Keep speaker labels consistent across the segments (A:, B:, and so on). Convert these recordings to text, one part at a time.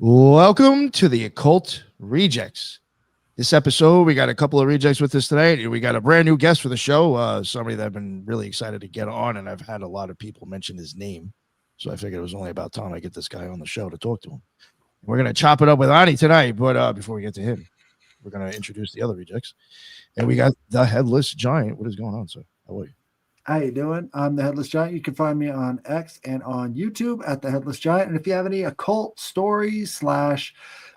A: Welcome to the Occult Rejects. This episode, we got a couple of rejects with us today. We got a brand new guest for the show, somebody that I've been really excited to get on, and I've had a lot of people mention his name. So I figured it was only about time I get this guy on the show to talk to him. We're going to chop it up with Ani tonight, but before we get to him, we're going to introduce the other rejects. And we got the Headless Giant. What is going on, sir? How are you?
B: How you doing? I'm the Headless Giant. You can find me on X and on YouTube at the Headless Giant. And if you have any occult stories /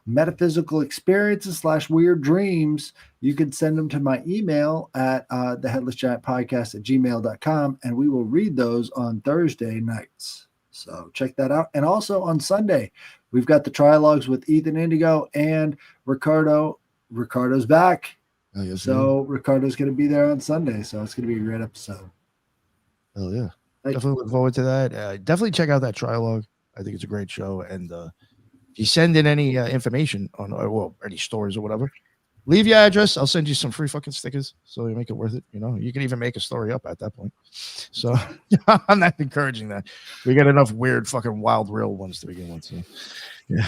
B: metaphysical experiences / weird dreams, you can send them to my email at theheadlessgiantpodcast@gmail.com, and we will read those on Thursday nights. So check that out. And also on Sunday, we've got the trilogues with Ethan Indigo and Ricardo. Ricardo's back.
A: Oh, yes,
B: so Ricardo's going to be there on Sunday. So it's going to be a great episode.
A: Oh, yeah. Definitely look forward to that. Definitely check out that trilogue. I think it's a great show. And if you send in any information on, well, any stories or whatever, leave your address. I'll send you some free fucking stickers so you make it worth it. You know, you can even make a story up at that point. So I'm not encouraging that. We got enough weird fucking wild real ones to begin with. So yeah.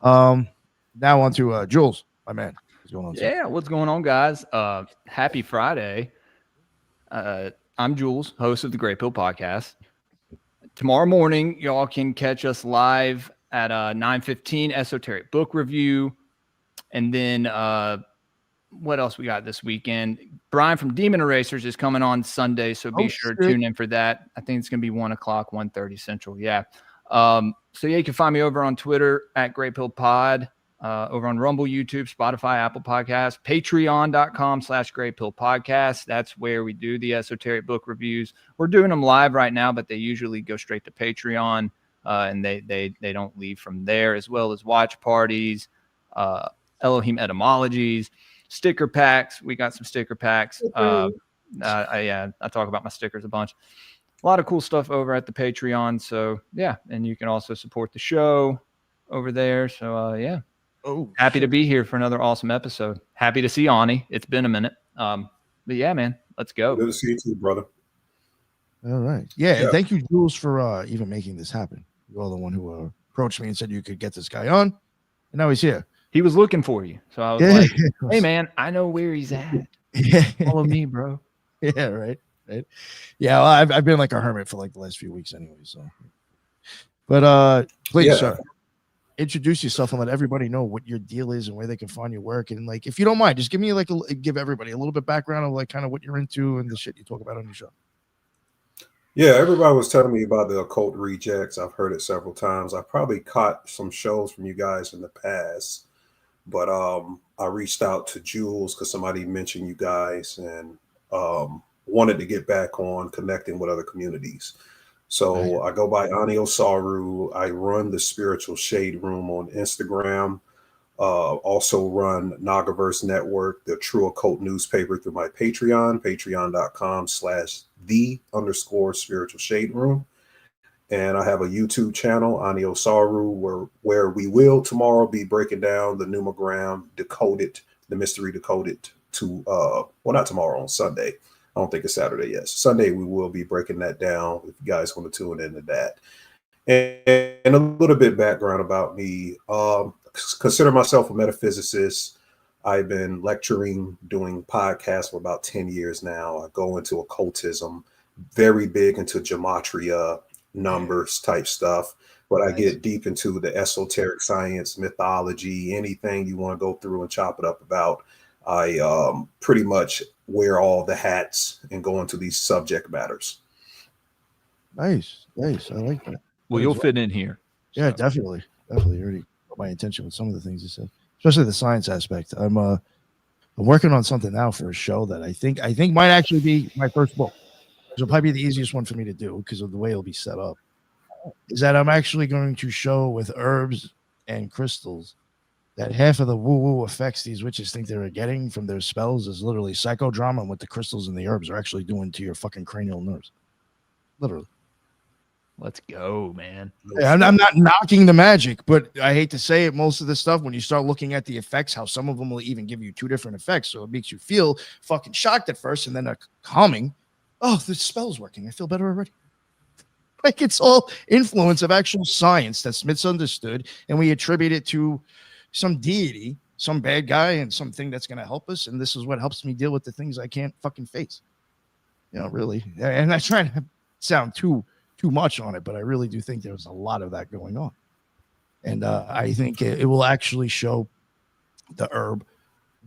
A: Now on to Jules, my man. What's going on?
C: Yeah, what's going on, guys? Happy Friday. I'm Jules, host of the Gray Pill Podcast. Tomorrow morning, y'all can catch us live at 9:15 Esoteric Book Review. And then what else we got this weekend? Brian from Demon Erasers is coming on Sunday, so be sure to tune in for that. I think it's going to be 1 o'clock, 1:30 Central. Yeah. So yeah, you can find me over on Twitter at Gray Pill Pod. Over on Rumble, YouTube, Spotify, Apple Podcasts, patreon.com/Gray Pill Podcast. That's where we do the esoteric book reviews. We're doing them live right now, but they usually go straight to Patreon, and they don't leave from there, as well as watch parties, Elohim etymologies, sticker packs. We got some sticker packs. I talk about my stickers a bunch. A lot of cool stuff over at the Patreon. So yeah, and you can also support the show over there. So yeah. Happy to be here for another awesome episode. Happy to see Ani. It's been a minute. But yeah, man, let's go.
D: Good to see you too, brother.
A: All right. Yeah. And thank you, Jules, for even making this happen. You're the one who approached me and said you could get this guy on. And now he's here.
C: He was looking for you. So I was like, hey, man, I know where he's at. Follow me, bro.
A: Yeah, right. Yeah, well, I've been like a hermit for like the last few weeks anyway. So, but please, sir. Introduce yourself and let everybody know what your deal is and where they can find your work. And like, if you don't mind, just give me give everybody a little bit background of like kind of what you're into and the shit you talk about on your show.
D: Yeah, everybody was telling me about the Occult Rejects. I've heard it several times. I probably caught some shows from you guys in the past, but I reached out to Jules because somebody mentioned you guys and wanted to get back on connecting with other communities. So I go by Ani Osaru. I run the Spiritual Shade Room on Instagram. Also run Nagaverse Network, the True Occult newspaper, through my Patreon, patreon.com/the_Spiritual Shade Room. And I have a YouTube channel, Ani Osaru, where we will tomorrow be breaking down the numogram decoded, the mystery decoded to, well, not tomorrow, on Sunday. I don't think it's Saturday yet. Sunday, we will be breaking that down if you guys want to tune into that. And a little bit background about me. Consider myself a metaphysicist. I've been lecturing, doing podcasts for about 10 years now. I go into occultism, very big into gematria, numbers type stuff. But I get deep into the esoteric science, mythology, anything you want to go through and chop it up about. I pretty much wear all the hats and go into these subject matters.
A: Nice. I like that.
C: Well, you'll fit in here.
A: Yeah, so. Definitely. You already got my attention with some of the things you said, especially the science aspect. I'm working on something now for a show that I think might actually be my first book. It'll probably be the easiest one for me to do because of the way it'll be set up. Is that I'm actually going to show with herbs and crystals that half of the woo-woo effects these witches think they're getting from their spells is literally psychodrama, and what the crystals and the herbs are actually doing to your fucking cranial nerves. Literally.
C: Let's go, man.
A: I'm not knocking the magic, but I hate to say it, most of the stuff, when you start looking at the effects, how some of them will even give you 2 different effects, so it makes you feel fucking shocked at first, and then calming. Oh, the spell's working. I feel better already. Like it's all influence of actual science that's misunderstood, and we attribute it to some deity, some bad guy, and something that's going to help us. And this is what helps me deal with the things I can't fucking face. You know, really. And I try to sound too much on it, but I really do think there's a lot of that going on. And I think it will actually show the herb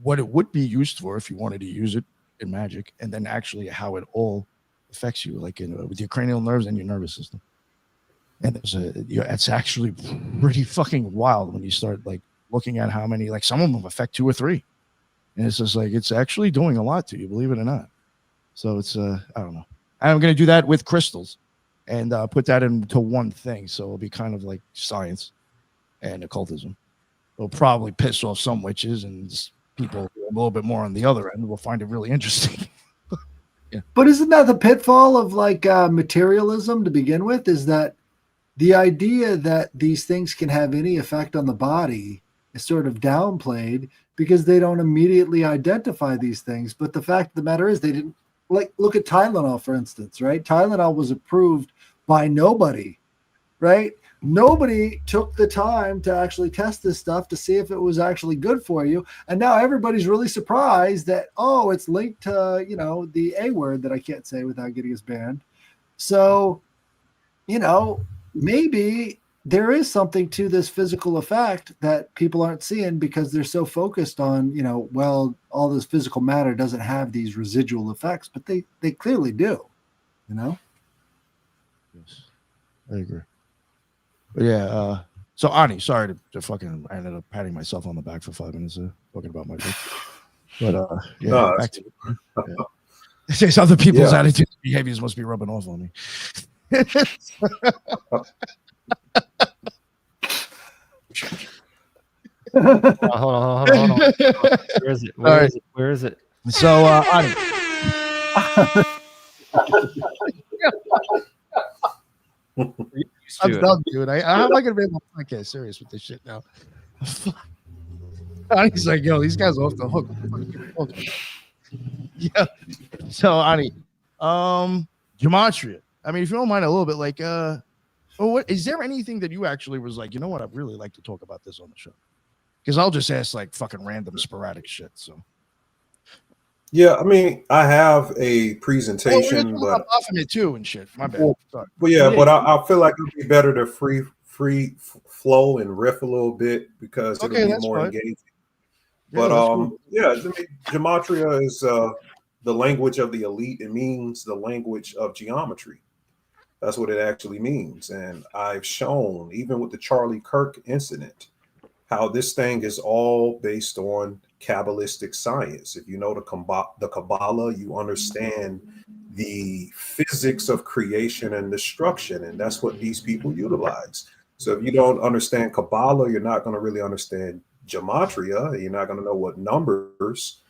A: what it would be used for if you wanted to use it in magic, and then actually how it all affects you, like with your cranial nerves and your nervous system. And it's actually pretty fucking wild when you start like looking at how many, like some of them affect 2 or 3, and it's just like it's actually doing a lot to you, believe it or not. So it's I don't know. I'm going to do that with crystals and put that into one thing, so it'll be kind of like science and occultism. It'll probably piss off some witches, and people a little bit more on the other end will find it really interesting. Yeah.
B: But isn't that the pitfall of like materialism to begin with? Is that the idea that these things can have any effect on the body is sort of downplayed because they don't immediately identify these things. But the fact of the matter is they didn't, like, look at Tylenol, for instance, right? Tylenol was approved by nobody, right? Nobody took the time to actually test this stuff to see if it was actually good for you. And now everybody's really surprised that, oh, it's linked to, you know, the A word that I can't say without getting us banned. So, you know, maybe there is something to this physical effect that people aren't seeing because they're so focused on, you know, well, all this physical matter doesn't have these residual effects, but they clearly do, you know?
A: Yes, I agree. But yeah, so Ani, sorry to fucking, I ended up patting myself on the back for 5 minutes talking about my book. But yeah,
D: No,
A: back to you. Yeah. There's other people's attitudes and behaviors must be rubbing off on me.
C: Hold on. Where is it? Where is it?
A: So, Ani. I'm done, dude. How am I going to be able to get serious with this shit now? Ani's like, yo, these guys are off the hook. Yeah. So, Ani, gematria. I mean, if you don't mind a little bit, like, what is there anything that you actually was like, you know what, I'd really like to talk about this on the show? Because I'll just ask like fucking random sporadic shit. So
D: yeah, I mean, I have a presentation, but
A: it too and shit. My bad. Sorry.
D: But yeah, but I feel like it'd be better to free flow and riff a little bit because it'll be more engaging. But yeah, I mean, gematria is the language of the elite. It means the language of geometry. That's what it actually means. And I've shown, even with the Charlie Kirk incident, how this thing is all based on Kabbalistic science. If you know the Kabbalah, you understand the physics of creation and destruction. And that's what these people utilize. So if you don't understand Kabbalah, you're not going to really understand gematria. You're not going to know what numbers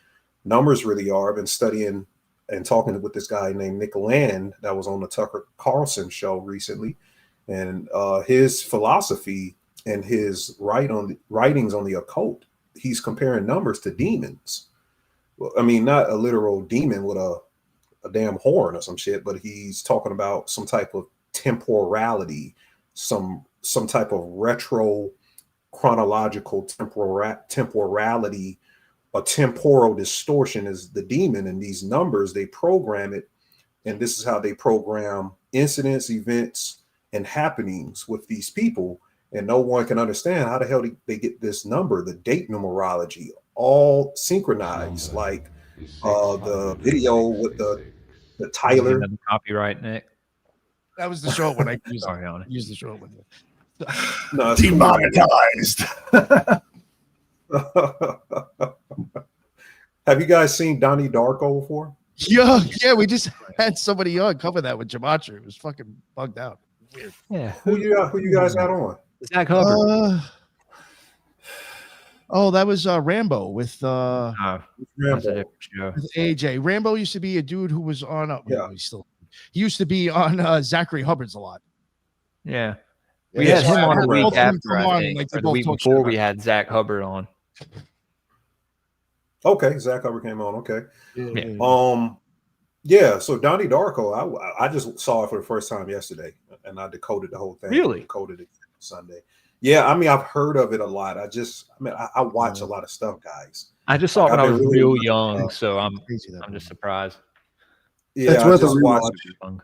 D: really are. I've been studying and talking with this guy named Nick Land that was on the Tucker Carlson show recently. And his philosophy and his writings on the occult, he's comparing numbers to demons. Well, I mean, not a literal demon with a damn horn or some shit, but he's talking about some type of temporality, some type of retro chronological temporality. A temporal distortion is the demon, and these numbers, they program it, and this is how they program incidents, events, and happenings with these people. And no one can understand how the hell they get this number, the date numerology, all synchronized, like the video with the Tyler.
C: Copyright, Nick.
A: That was the show when I used the show when
D: no,
B: demonetized.
D: Have you guys seen Donnie Darko before?
A: Yeah, we just had somebody on cover that with gematria. It was fucking bugged out. Weird.
C: Yeah.
D: Who you guys had on?
C: Zach Hubbard.
A: That was Rambo with
D: Rambo.
A: With AJ. Rambo used to be a dude who was on he used to be on Zachary Hubbard's a lot.
C: Yeah. We had him on the week after, I think, or the week before we had Zach Hubbard on.
D: Okay, Zach Hubbard came on. Okay. Yeah. So Donnie Darko, I just saw it for the first time yesterday, and I decoded the whole thing.
C: Really?
D: Decoded it Sunday. Yeah, I mean, I've heard of it a lot. I watch a lot of stuff, guys.
C: I just saw it
D: Like,
C: when I
D: I've
C: was
D: been really
C: real young, so I'm
A: Crazy that
C: just surprised.
D: Yeah,
B: It's
D: I
B: worth a
D: just watched
B: rewatch.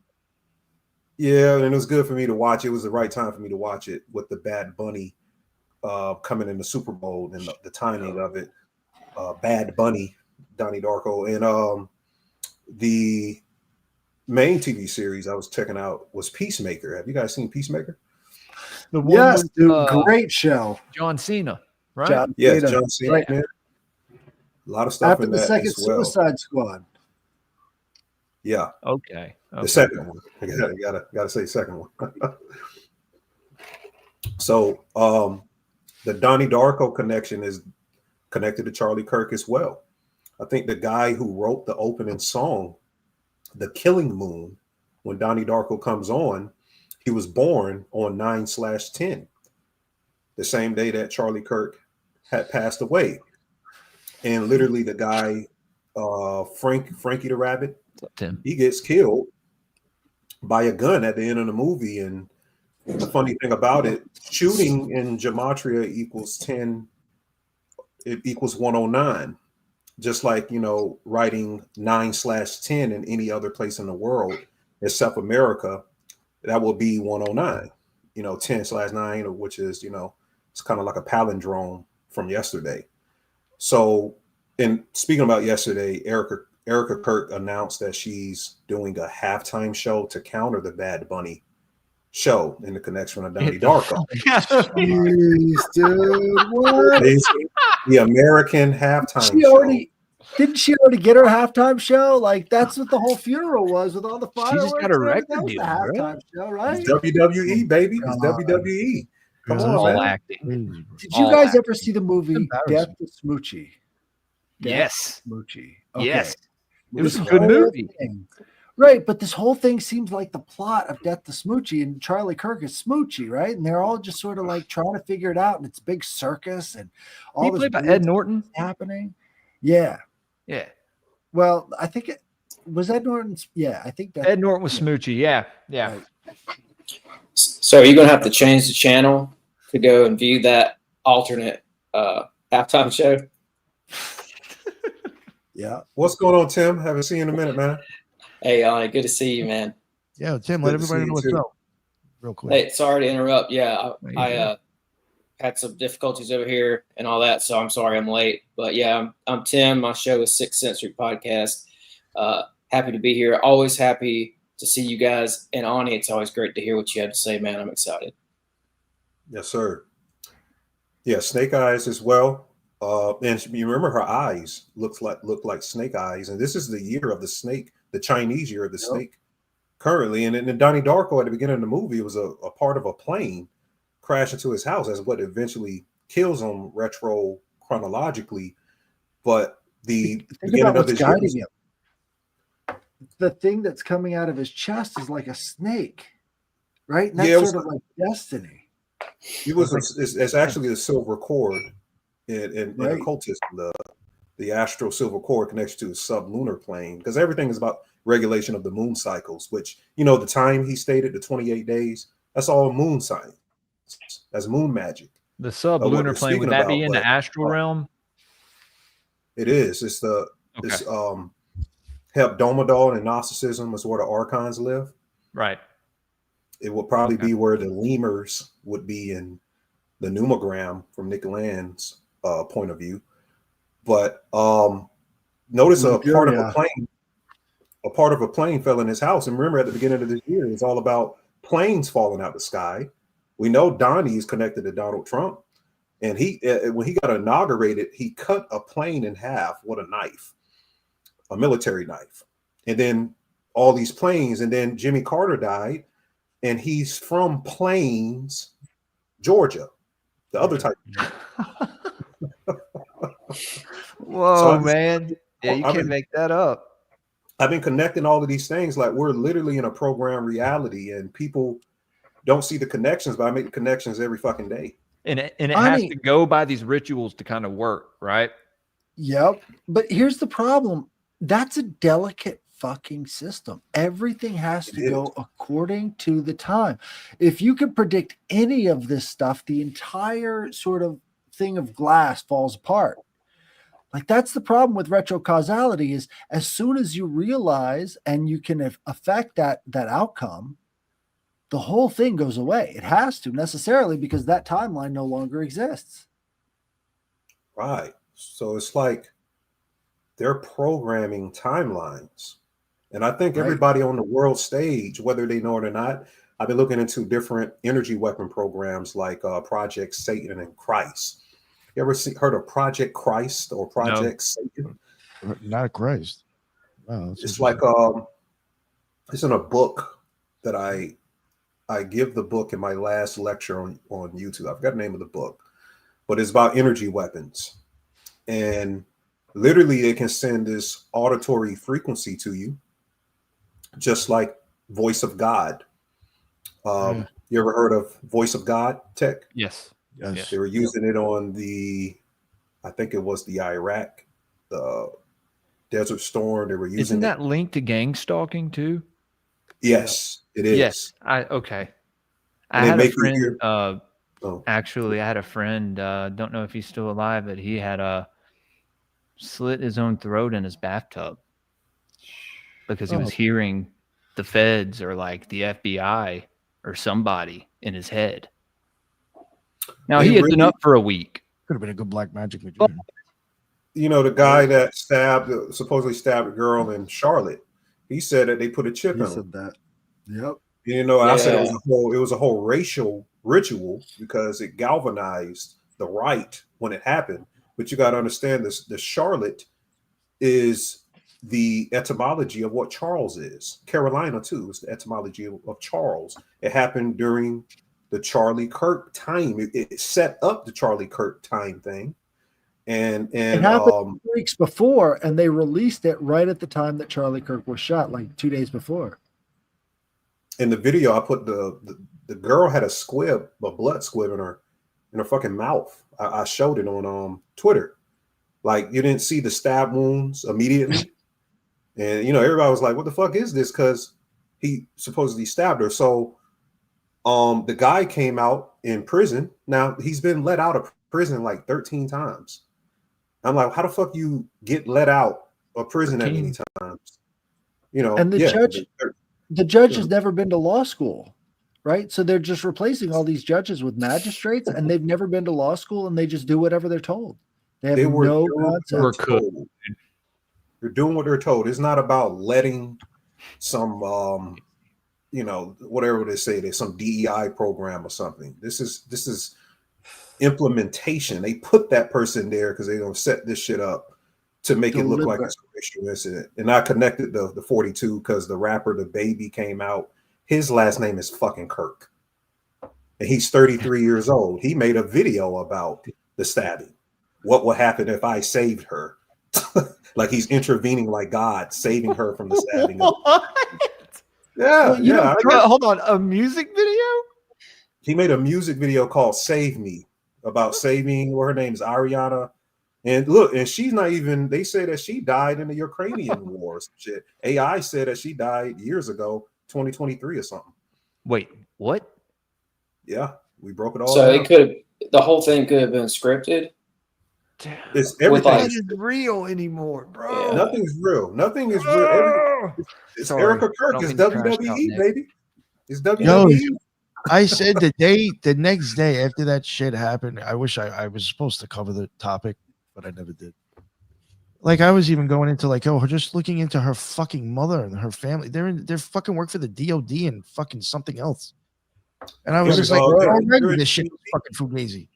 D: Yeah, and it was good for me to watch. It was the right time for me to watch it with the Bad Bunny coming in the Super Bowl and the timing of it. Bad Bunny, Donnie Darko, and the main TV series I was checking out was Peacemaker. Have you guys seen Peacemaker?
C: The one
B: Yes,
C: with,
B: dude, great show.
C: John Cena, right?
B: John
D: Yes,
B: Cena.
D: John Cena.
B: Right.
D: Man. A lot of stuff
B: After
D: in
B: the
D: that
B: second
D: as well.
B: Suicide Squad.
D: Yeah,
C: Okay.
D: the second one. I gotta say second one. So the Donnie Darko connection is connected to Charlie Kirk as well. I think the guy who wrote the opening song, The Killing Moon, when Donnie Darko comes on, he was born on 9/10, the same day that Charlie Kirk had passed away. And literally the guy, Frankie the Rabbit,
C: Tim.
D: he gets killed by a gun at the end of the movie. And the funny thing about it, shooting in gematria equals 10, it equals 109. Just like, writing 9/10 in any other place in the world except America, that will be 109. 10/9, which is, it's kind of like a palindrome from yesterday. So, and speaking about yesterday, Erica Kirk announced that she's doing a halftime show to counter the Bad Bunny show in the connection of Donnie Darko.
B: Jeez, dude, what?
D: The American halftime
B: She
D: show.
B: Didn't she already get her halftime show? Like, that's what the whole funeral was with all the fireworks.
C: just got a
B: and everything.
C: record
B: That was
C: deal,
B: the halftime show, right?
D: It's WWE, baby. It's
B: God.
D: WWE. Come
A: Yeah,
D: on,
C: All
D: man.
C: acting.
A: Crazy, bro.
B: Did you
C: All
B: guys
C: acting.
B: ever see the movie
A: Embarrassing.
B: Death to Smoochie?
C: Yes.
B: Smoochie.
C: Yes. It
B: This
C: was a good
B: whole
C: movie.
B: thing- Right, but this whole thing seems like the plot of Death to Smoochie, and Charlie Kirk is Smoochie, right? And they're all just sort of like trying to figure it out, and it's a big circus and all
C: He
B: this
C: played by
B: weird
C: Ed Norton.
B: stuff happening. Yeah.
C: Yeah.
B: Well, I think it was Ed Norton's. Yeah, I think that
C: Ed Norton was Smoochie. Yeah. Yeah.
B: Right.
E: So are you going to have to change the channel to go and view that alternate halftime show?
B: Yeah.
D: What's going on, Tim? Haven't seen you in a minute, man.
E: Hey, good to see you, man.
A: Yeah, Tim,
D: Good
A: let
D: to see
A: everybody
D: you
A: know what's
D: too.
A: up. Real quick.
E: Hey, sorry to interrupt. Yeah,
C: How you
E: I had some difficulties over here and all that, so I'm sorry I'm late. But yeah, I'm Tim. My show is Sixth Sensory Podcast. Happy to be here. Always happy to see you guys. And Ani, it's always great to hear what you have to say, man. I'm excited.
D: Yes, sir. Yeah, snake eyes as well. And you remember her eyes look like snake eyes, and this is the year of the snake, the Chinese year of the snake, currently. And in Donnie Darko at the beginning of the movie, it was a part of a plane crash into his house. That's what eventually kills him retro chronologically. But the
B: Think
D: beginning
B: about
D: of
B: what's
D: his year,
B: guiding him. The thing that's coming out of his chest is like a snake, right? And that's
D: Yeah, it was
B: sort of like destiny.
D: it was it's actually a silver cord in
B: Right.
D: occultism, the astral silver cord connection to the sublunar plane, because everything is about regulation of the moon cycles, which, the time he stated, the 28 days, that's all moon science. That's moon magic.
C: The
D: what
C: sublunar
D: we're
C: plane,
D: speaking
C: would that be
D: about,
C: in the
D: but-
C: astral realm?
D: It is. It's Hebdomadal and Gnosticism is where the archons live.
C: Right.
D: It will probably be where the lemurs would be in the numogram from Nick Land's point of view. But notice a part of a plane fell in his house. And remember, at the beginning of this year, it's all about planes falling out of the sky. We know Donnie is connected to Donald Trump, and he when he got inaugurated, he cut a plane in half with a knife, a military knife, and then all these planes. And then Jimmy Carter died, and he's from Plains, Georgia, the other type.
C: Whoa,
D: So
C: man. Yeah, you
D: I've
C: can't
D: been-
C: make that up.
D: I've been connecting all of these things, like we're literally in a program reality, and people don't see the connections, but I make the connections every fucking day.
C: And it has
B: Ani-
C: to go by these rituals to kind of work, right?
B: Yep. But here's the problem. That's a delicate fucking system. Everything has to go according to the time. If you can predict any of this stuff, the entire sort of thing of glass falls apart. Like, that's the problem with retrocausality, is as soon as you realize and you can affect that outcome, the whole thing goes away. It has to, necessarily, because that timeline no longer exists.
D: Right. So it's like they're programming timelines. And I think everybody on the world stage, whether they know it or not, I've been looking into different energy weapon programs like Project Satan and Christ. You ever heard of Project Christ or Project Satan?
A: Not Christ. Wow,
D: it's like it's in a book that I give the book in my last lecture on YouTube. I forgot the name of the book, but it's about energy weapons. And literally it can send this auditory frequency to you, just like voice of God. You ever heard of voice of God tech?
C: Yes.
A: Yes.
D: They were using it on I think it was the Iraq, the Desert Storm. They were using
C: Isn't that linked to gang stalking too?
D: Yes, it is.
C: Yes. Okay.
D: And
C: I had a friend.
D: Hear,
C: Actually, I had a friend. Don't know if he's still alive, but he had slit his own throat in his bathtub because he was hearing the feds or like the FBI or somebody in his head. Now he had been up for a week.
A: Could have been a good black magic magician.
D: You know, the guy that supposedly stabbed a girl in Charlotte, he said that they put a chip in him.
B: He said that. Yep.
D: You know, I said it was a whole racial ritual because it galvanized the right when it happened. But you got to understand this: the Charlotte is the etymology of what Charles is. Carolina too is the etymology of Charles. It happened during the Charlie Kirk time. It set up the Charlie Kirk time thing. And
B: it happened weeks before, and they released it right at the time that Charlie Kirk was shot, like 2 days before.
D: In the video, I put the girl had a blood squib in her fucking mouth. I showed it on Twitter. Like, you didn't see the stab wounds immediately. And, you know, everybody was like, what the fuck is this? Because he supposedly stabbed her. So the guy came out in prison. Now, he's been let out of prison like 13 times. I'm like, how the fuck you get let out of prison that many times? You know,
B: and the judge has never been to law school, right? So they're just replacing all these judges with magistrates, and they've never been to law school, and they just do whatever they're told. They have no concept.
D: They're doing what they're told. It's not about letting some you know, whatever they say, there's some DEI program or something. This is implementation. They put that person there because they're gonna set this shit up to make it look like it's a racial incident. And I connected the 42 because the rapper The Baby came out. His last name is fucking Kirk, and he's 33 years old. He made a video about the stabbing. What would happen if I saved her? Like, he's intervening like God, saving her from the stabbing. Yeah,
C: Hold on, a music video?
D: He made a music video called "Save Me" about saving. Her name is Ariana, and look, and she's not even. They say that she died in the Ukrainian wars. Shit, AI said that she died years ago, 2023 or something.
C: Wait, what?
D: Yeah, we broke it all.
E: So
D: down.
E: The whole thing could have been scripted.
D: It's everything
C: isn't real anymore, bro.
D: Yeah. Nothing's real. Nothing is real. It's Erica Kirk. It's WWE, baby. It's WWE.
A: Yo, I said the next day after that shit happened, I wish I was supposed to cover the topic, but I never did. Like, I was even going into like, just looking into her fucking mother and her family. They're fucking work for the DOD and fucking something else. And I was just like, already this shit is fucking fugazi.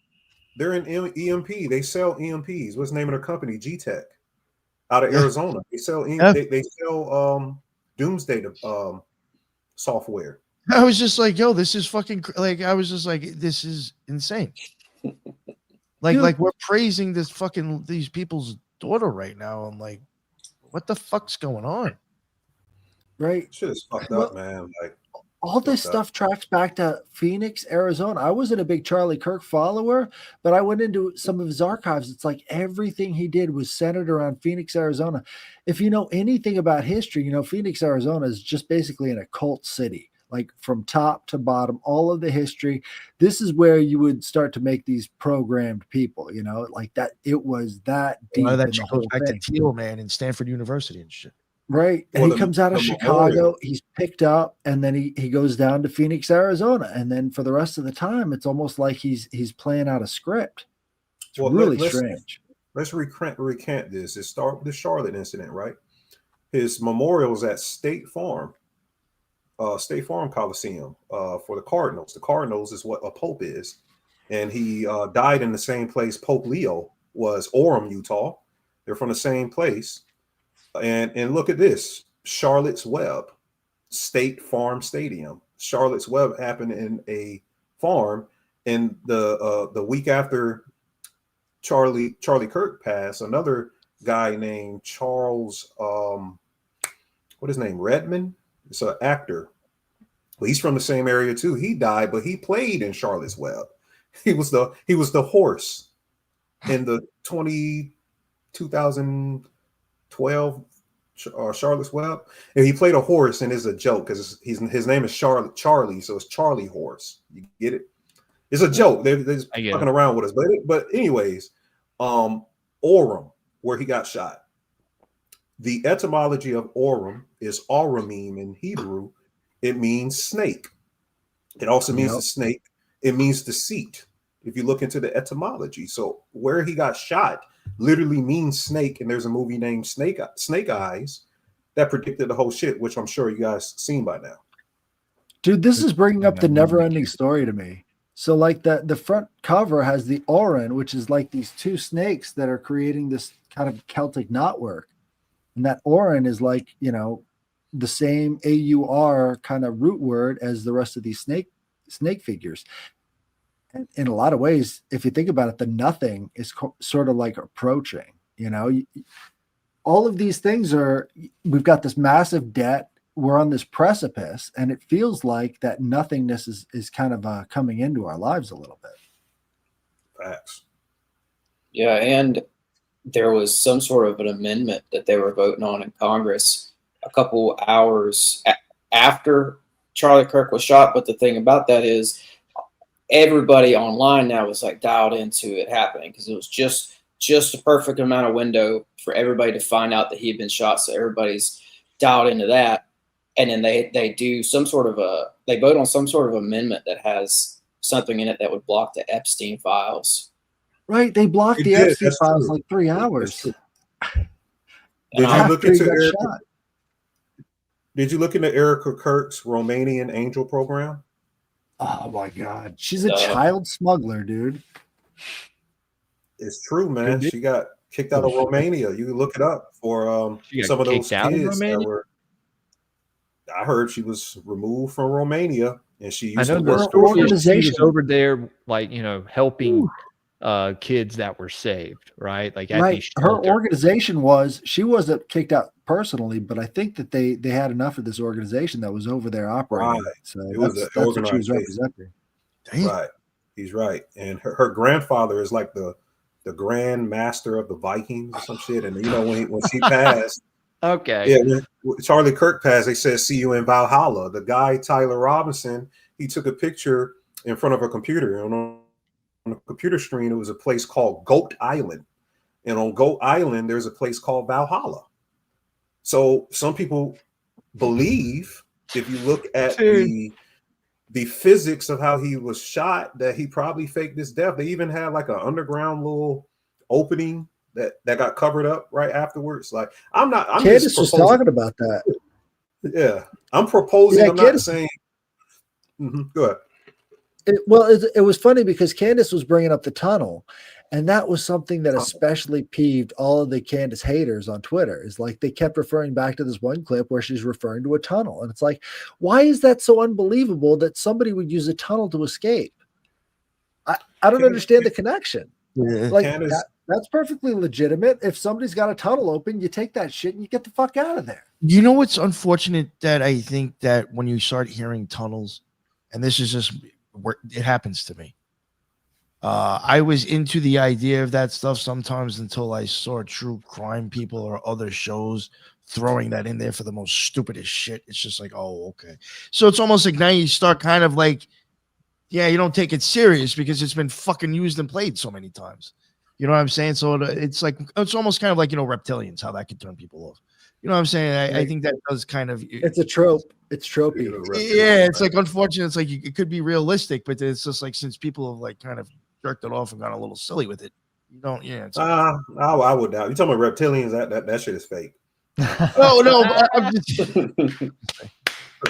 D: They're in EMP. They sell EMPs. What's the name of their company? G-Tech, out of Arizona. They sell they sell doomsday software.
A: I was just like, this is fucking like. I was just like, this is insane. Like we're praising these people's daughter right now. I'm like, what the fuck's going on?
B: Right?
D: Shit is fucked up, man. Like,
B: all this stuff tracks back to Phoenix, Arizona. I wasn't a big Charlie Kirk follower, but I went into some of his archives. It's like everything he did was centered around Phoenix, Arizona. If you know anything about history, you know Phoenix, Arizona is just basically an occult city, like from top to bottom, all of the history. This is where you would start to make these programmed people, you know, like that. It was that deep.
A: That
B: in
A: shit
B: the whole
A: goes back
B: thing.
A: to Teal, man, in Stanford University and shit.
B: Right. And
D: Well,
B: he comes out of Chicago,
D: memorial.
B: he's picked up, and then he goes down to Phoenix, Arizona. And then for the rest of the time, it's almost like he's playing out a script. It's really strange.
D: Let's recant this. It started with the Charlotte incident, right? His memorial's at State Farm Coliseum for the Cardinals. The Cardinals is what a pope is. And he died in the same place Pope Leo was, Orem, Utah. They're from the same place. And look at this, Charlotte's Web, State Farm Stadium. Charlotte's Web happened in a farm, and the week after Charlie Kirk passed, another guy named Charles, what his name, Redmond? It's an actor. Well, he's from the same area too. He died, but he played in Charlotte's Web. He was the horse in the 2012 Charlotte's Web, and he played a horse, and it's a joke because his name is Charlie, so it's Charlie Horse. You get it? It's a joke. They're just fucking around with us, but anyways, Orem, where he got shot. The etymology of Orem is Aramim in Hebrew. It means snake. It also means the snake. It means deceit. If you look into the etymology, so where he got shot literally means snake, and there's a movie named Snake Eyes that predicted the whole shit, which I'm sure you guys seen by now.
B: Dude, this is bringing up the never-ending story to me. So, like the front cover has the Orin, which is like these two snakes that are creating this kind of Celtic knotwork, and that Orin is like, you know, the same AUR kind of root word as the rest of these snake figures. And in a lot of ways, if you think about it, the nothing is sort of like approaching, you know, all of these things we've got this massive debt. We're on this precipice, and it feels like that nothingness is kind of coming into our lives a little bit.
D: Facts.
E: Yeah. And there was some sort of an amendment that they were voting on in Congress a couple hours after Charlie Kirk was shot. But the thing about that is everybody online now was like dialed into it happening, because it was just a perfect amount of window for everybody to find out that he had been shot. So everybody's dialed into that. And then they do they vote on some sort of amendment that has something in it that would block the Epstein files.
B: Right. They blocked the Epstein files like 3 hours.
D: Did you look into Erica Kirk's Romanian angel program?
B: Oh my God. She's a child smuggler, dude.
D: It's true, man. She got kicked out of Romania. You can look it up for some of those kids that were. I heard she was removed from Romania, and she used to work for
F: organization over there, like, you know, helping kids that were saved, right? Like at these
B: her organization she wasn't kicked out personally, but I think that they had enough of this organization that was over there operating.
D: Right.
B: So
D: it was
B: that's what she was representing.
D: Right. He's right. And her grandfather is like the grand master of the Vikings or some shit. And you know, when she passed,
F: okay.
D: Yeah, when Charlie Kirk passed, they said, "See you in Valhalla." The guy, Tyler Robinson, he took a picture in front of a computer. And on the computer screen, it was a place called Goat Island. And on Goat Island, there's a place called Valhalla. So some people believe, if you look at the physics of how he was shot, that he probably faked his death. They even had like an underground little opening that got covered up right afterwards. Like, I'm
B: Candace was talking about that.
D: Yeah, I'm proposing. I'm not saying. Go ahead.
B: It was funny because Candace was bringing up the tunnel, and that was something that especially peeved all of the Candace haters on Twitter. Is like they kept referring back to this one clip where she's referring to a tunnel, and it's like, why is that so unbelievable that somebody would use a tunnel to escape? I don't understand the connection.
D: Yeah.
B: Like That's perfectly legitimate. If somebody's got a tunnel open, you take that shit and you get the fuck out of there.
A: You know what's unfortunate that I think that when you start hearing tunnels, and this is just where it happens to me. I was into the idea of that stuff sometimes until I saw true crime people or other shows throwing that in there for the most stupidest shit. It's just like, oh, okay. So it's almost like now you start kind of like, yeah, you don't take it serious because it's been fucking used and played so many times. You know what I'm saying? So it's like, it's almost kind of like, reptilians, how that could turn people off. You know what I'm saying? I think that does kind of.
B: It's a trope. It's tropey.
A: Yeah, it's like unfortunate. It's like it could be realistic, but it's just like since people have like kind of jerked it off and got a little silly with it, you don't. Yeah, it's
D: I would doubt. You talking about reptilians? That shit is fake.
A: no. I'm just,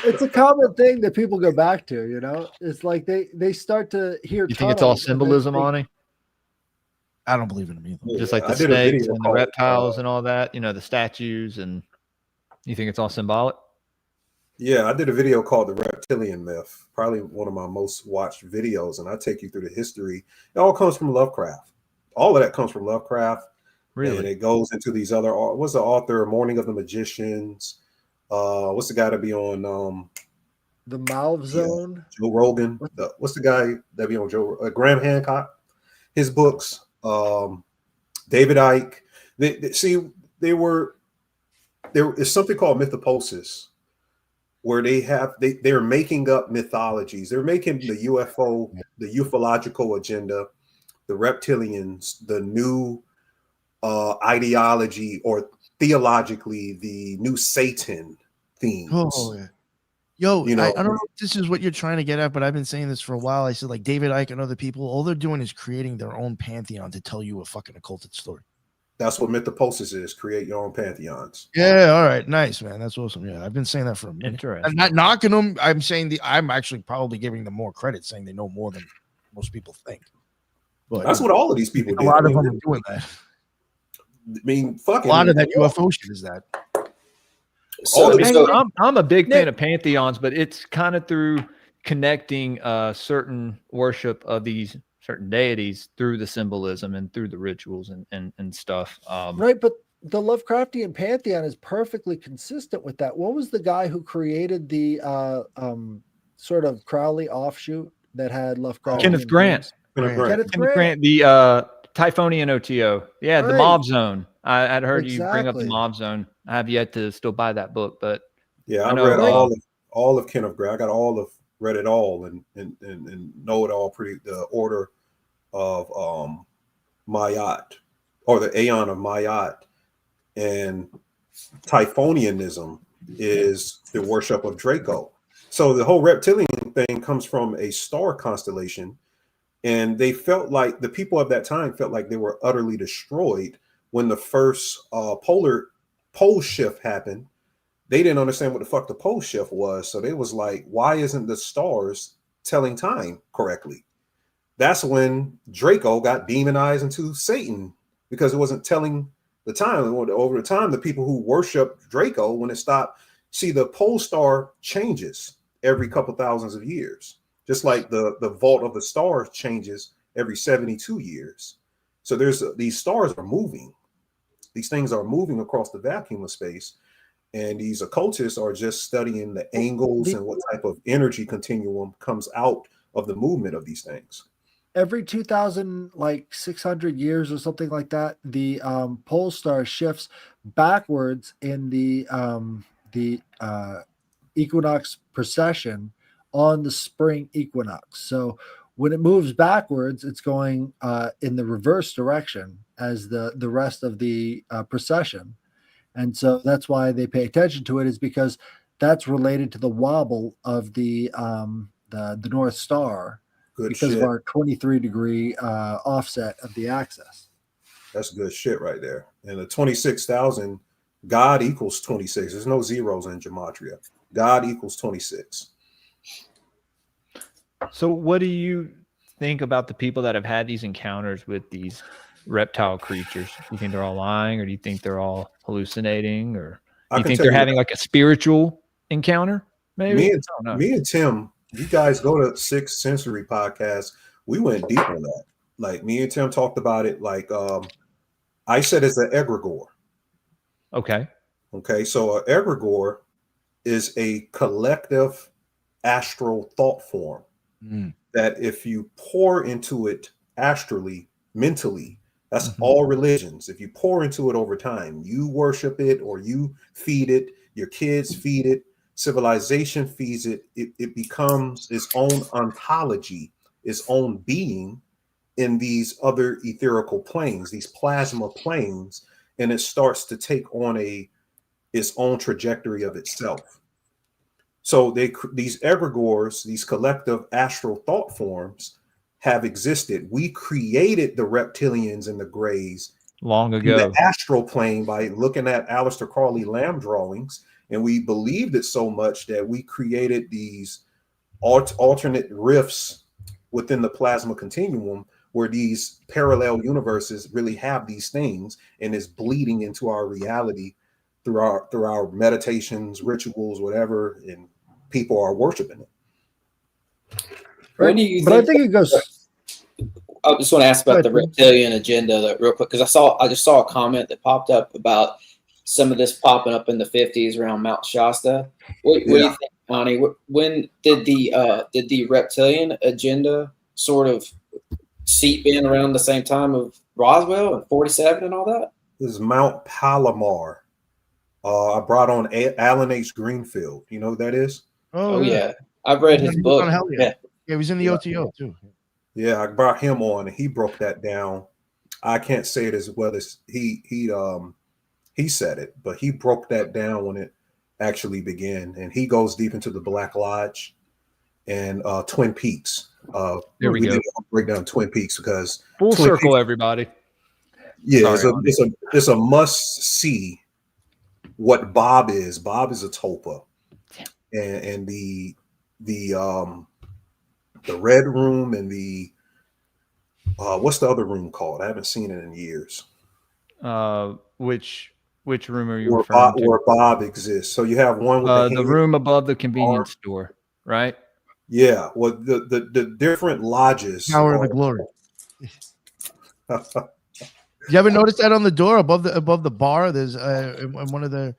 B: it's a common thing that people go back to. It's like they start to hear.
F: You think it's all symbolism, Ani?
A: I don't believe in them either.
F: Just like the snakes and the reptiles and all that, the statues, and you think it's all symbolic?
D: Yeah, I did a video called The Reptilian Myth, probably one of my most watched videos, and I take you through the history. It all comes from Lovecraft. All of that comes from Lovecraft.
F: Really?
D: And it goes into these other, what's the author, Morning of the Magicians? What's the guy to be on
B: the Malv Zone?
D: Joe Rogan. What's the guy that be on Graham Hancock? His books. David Icke. There is something called mythophysics, where they're making up mythologies. They're making the UFO, the ufological agenda, the reptilians, the new ideology, or theologically the new Satan themes.
A: Oh, yeah. Yo, I don't know if this is what you're trying to get at, but I've been saying this for a while. I said, like, David Icke and other people, all they're doing is creating their own pantheon to tell you a fucking occulted story.
D: That's what mythophysics is. Create your own pantheons.
A: Yeah, all right. Nice, man. That's awesome. Yeah, I've been saying that for a minute.
F: Interesting.
A: I'm not knocking them. I'm saying I'm actually probably giving them more credit, saying they know more than most people think. But
D: that's what all of these people do.
A: A lot of them are doing that.
D: I mean, fucking.
A: A lot of that UFO shit is that.
F: I'm a big fan of pantheons, but it's kind of through connecting certain worship of these certain deities through the symbolism and through the rituals and stuff.
B: Right, but the Lovecraftian pantheon is perfectly consistent with that. What was the guy who created the sort of Crowley offshoot that had Lovecraft?
F: Kenneth Grant.
B: Kenneth Grant.
F: The Typhonian OTO. Yeah, right. The Mob Zone. I'd heard you bring up the Mob Zone. I have yet to still buy that book, but
D: yeah, I read all of Kenneth Grant. I got read it all and know it all pretty. The order of Mayat, or the Aeon of Mayat, and Typhonianism is the worship of Draco. So the whole reptilian thing comes from a star constellation, and they felt like the people of that time felt like they were utterly destroyed when the first pole shift happened. They didn't understand what the fuck the pole shift was, so they was like, why isn't the stars telling time correctly? That's when Draco got demonized into Satan, because it wasn't telling the time. Over the time, the people who worshiped Draco, when it stopped, see, the pole star changes every couple thousands of years, just like the vault of the stars changes every 72 years. So these stars are moving. These things are moving across the vacuum of space, and these occultists are just studying the angles and what type of energy continuum comes out of the movement of these things.
B: Every 2,600 years or something like that, the pole star shifts backwards in the equinox precession on the spring equinox. So when it moves backwards, it's going in the reverse direction as the rest of the precession. And so that's why they pay attention to it, is because that's related to the wobble of the North Star.
D: Good
B: because
D: shit.
B: Of our 23-degree offset of the axis.
D: That's good shit right there. And the 26,000, God equals 26. There's no zeros in gematria. God equals 26.
F: So what do you think about the people that have had these encounters with these reptile creatures? Do you think they're all lying, or do you think they're all hallucinating, or do you think they're having like a spiritual encounter? Maybe
D: me and Tim, you guys go to Sixth Sensory podcast. We went deep on that. Like, me and Tim talked about it. Like, I said it's an egregore.
F: Okay.
D: Okay, so an egregore is a collective astral thought form that if you pour into it astrally, mentally, that's all religions. If you pour into it over time, you worship it or you feed it, your kids feed it, civilization feeds it, it becomes its own ontology, its own being in these other etherical planes, these plasma planes, and it starts to take on its own trajectory of itself. So these egregores, these collective astral thought forms, have existed. We created the reptilians and the grays
F: long
D: in
F: ago,
D: the astral plane by looking at Aleister Crowley Lamb drawings, and we believed it so much that we created these alternate rifts within the plasma continuum, where these parallel universes really have these things and is bleeding into our reality through our meditations, rituals, whatever, and people are worshiping it.
B: Right.
E: When do you
B: But I think it goes.
E: I just want to ask about the reptilian agenda real quick, because I just saw a comment that popped up about some of this popping up in the 50s around Mount Shasta. What do you think, Ani? When did the reptilian agenda sort of seep in around the same time of Roswell and 47 and all that?
D: This is Mount Palomar. I brought on Alan H. Greenfield. You know who that is?
E: Oh yeah. I've read his book.
A: Yeah, he was in the OTO too.
D: Yeah, I brought him on and he broke that down. I can't say it as well as he said it, but he broke that down when it actually began. And he goes deep into the Black Lodge and Twin Peaks.
F: There we go.
D: Did break down Twin Peaks because
F: full
D: Twin
F: circle,
D: Peaks,
F: everybody.
D: yeah,
F: Sorry,
D: it's a must see. What Bob is a tulpa, and the red room and the what's the other room called? I haven't seen it in years.
F: Which room are you referring to?
D: Where Bob exists. So you have one with
F: the room above the convenience store, right?
D: Yeah. Well, the different lodges.
A: Tower of the Glory. You ever notice that on the door above the bar? There's in one of the.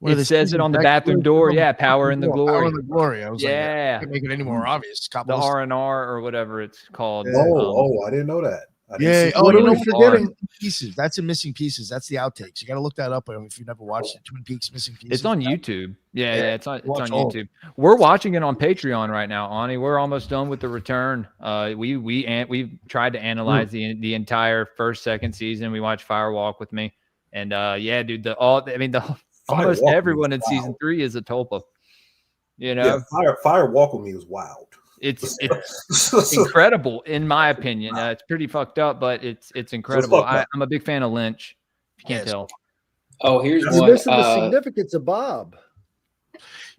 F: It says it on the bathroom door. Yeah, power in the glory.
A: Power in the glory. I was like,
F: yeah,
A: can't make it any more obvious.
F: The R&R or whatever it's called.
D: I didn't know that.
A: Yeah.
B: What are we forgetting?
A: Pieces. That's in Missing Pieces. That's the outtakes. You got to look that up if you've never watched it. Twin Peaks Missing Pieces.
F: It's on YouTube. Yeah, it's on YouTube. We're watching it on Patreon right now, Ani. We're almost done with the return. We've tried to analyze the entire first, second season. We watched Fire Walk with me, and yeah, dude. Almost everyone in season 3 is a tulpa. You know,
D: Fire Walk with me was wild.
F: It's incredible in my opinion. It's pretty fucked up, but it's incredible. I'm a big fan of Lynch. If you can't tell.
E: Oh, here's
B: You're
E: one.
B: missing the significance of Bob.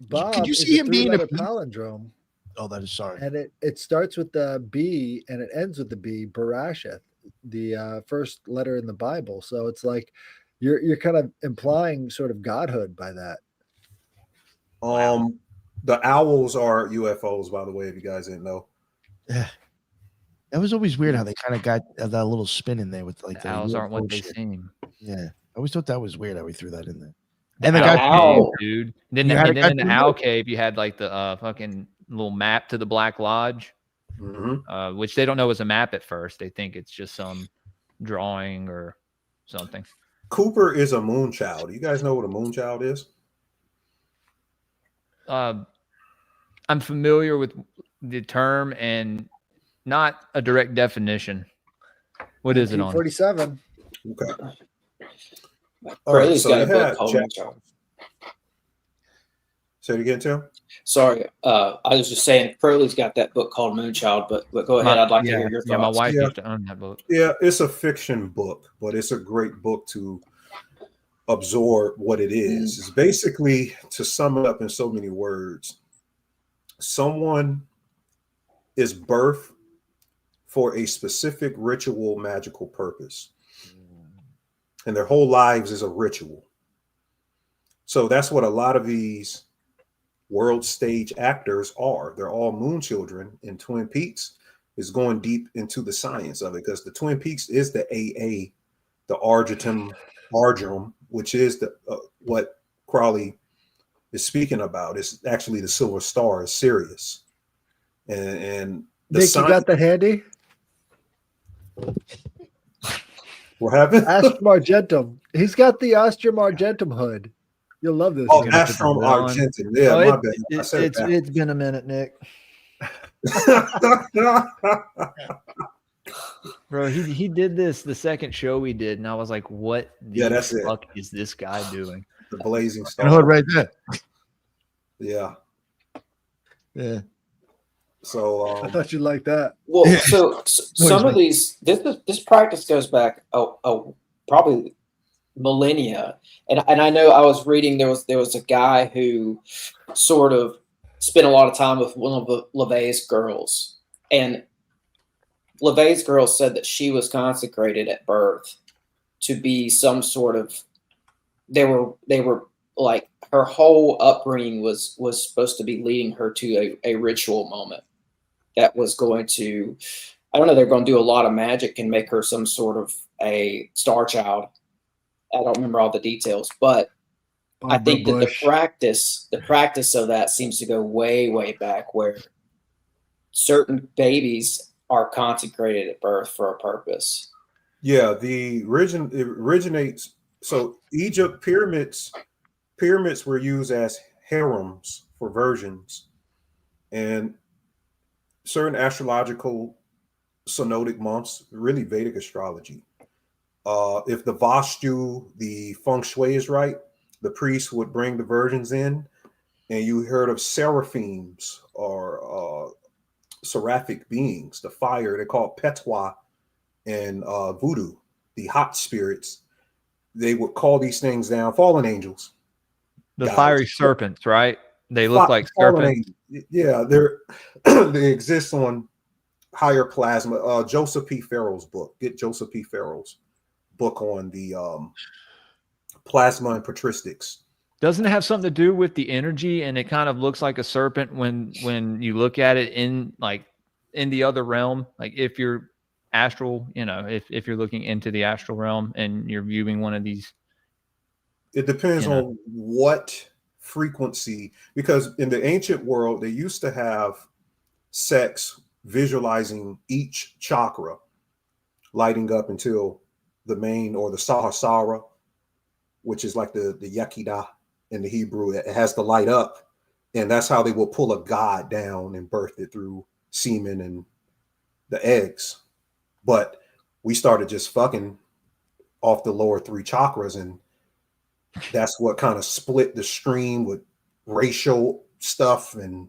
B: Bob,
A: could you see him being a
B: palindrome?
A: Oh, that is sorry.
B: And it starts with the B and it ends with the B. Bereshith, the first letter in the Bible. So it's like you're kind of implying sort of godhood by that.
D: The owls are UFOs, by the way, if you guys didn't know.
A: Yeah. That was always weird how they kind of got that little spin in there with like
F: the owls aren't what they seem.
A: Yeah. I always thought that was weird how we threw that in there.
F: And the owl cave, dude. Then in the owl cave, you had like the fucking little map to the Black Lodge, which they don't know is a map at first. They think it's just some drawing or something.
D: Cooper is a moonchild. You guys know what a moonchild is?
F: I'm familiar with the term and not a direct definition. What is it on?
B: 47.
D: Okay.
E: All right, so got a book called
D: Moonchild. Say it again, Tim.
E: Sorry, I was just saying Crowley's got that book called Moonchild, but go ahead. I'd like to hear your thoughts.
F: Yeah, my wife used to own that book.
D: Yeah, it's a fiction book, but it's a great book to absorb what it is. It's basically, to sum it up in so many words, someone is birthed for a specific ritual magical purpose, and their whole lives is a ritual. So that's what a lot of these world stage actors are. They're all moon children, and Twin Peaks is going deep into the science of it, because the Twin Peaks is the AA the argentum, which is the what Crowley is speaking about. It's actually the silver star is Sirius, and the
B: Nick, you got the handy?
D: What happened?
B: Astrum Argentum. He's got the Astrum Argentum hood. You'll love this.
D: Oh,
B: guy.
D: Astrum Argentum. Yeah,
F: Oh,
D: my bad. I said it backwards.
F: it's been a minute, Nick. Bro, he did this the second show we did, and I was like, "What
D: that's
F: the fuck is this guy doing?"
D: The blazing
A: And
D: star.
A: hood right there.
D: Yeah.
A: Yeah.
D: So
B: I thought you'd like that.
E: Well, so some of these, this practice goes back probably millennia, and I know I was reading there was a guy who sort of spent a lot of time with one of LaVey's girls, and LaVey's girl said that she was consecrated at birth to be some sort of. They were like her whole upbringing was supposed to be leading her to a ritual moment that was going to, I don't know, they're going to do a lot of magic and make her some sort of a star child. I don't remember all the details, but I think that the practice of that seems to go way, way back, where certain babies are consecrated at birth for a purpose.
D: yeah, it originates. So Egypt pyramids were used as harems for virgins, and certain astrological synodic months, really Vedic astrology. If the Vastu, the feng shui is right, the priest would bring the virgins in, and you heard of seraphims or seraphic beings, the fire, they're called petwa in voodoo, the hot spirits. They would call these things down, fallen angels.
F: The fiery serpents, right? They look like
D: fallen
F: serpents.
D: angels. Yeah, they exist on higher plasma. Joseph P. Farrell's book. Get Joseph P. Farrell's book on the plasma and patristics.
F: Doesn't it have something to do with the energy? And it kind of looks like a serpent when you look at it in the other realm. Like if you're astral, if you're looking into the astral realm and you're viewing one of these.
D: It depends on what frequency, because in the ancient world, they used to have sex visualizing each chakra lighting up until the main, or the Sahasrara, which is like the Yekidah in the Hebrew. It has to light up, and that's how they will pull a god down and birth it through semen and the eggs. But we started just fucking off the lower three chakras, and that's what kind of split the stream with racial stuff, and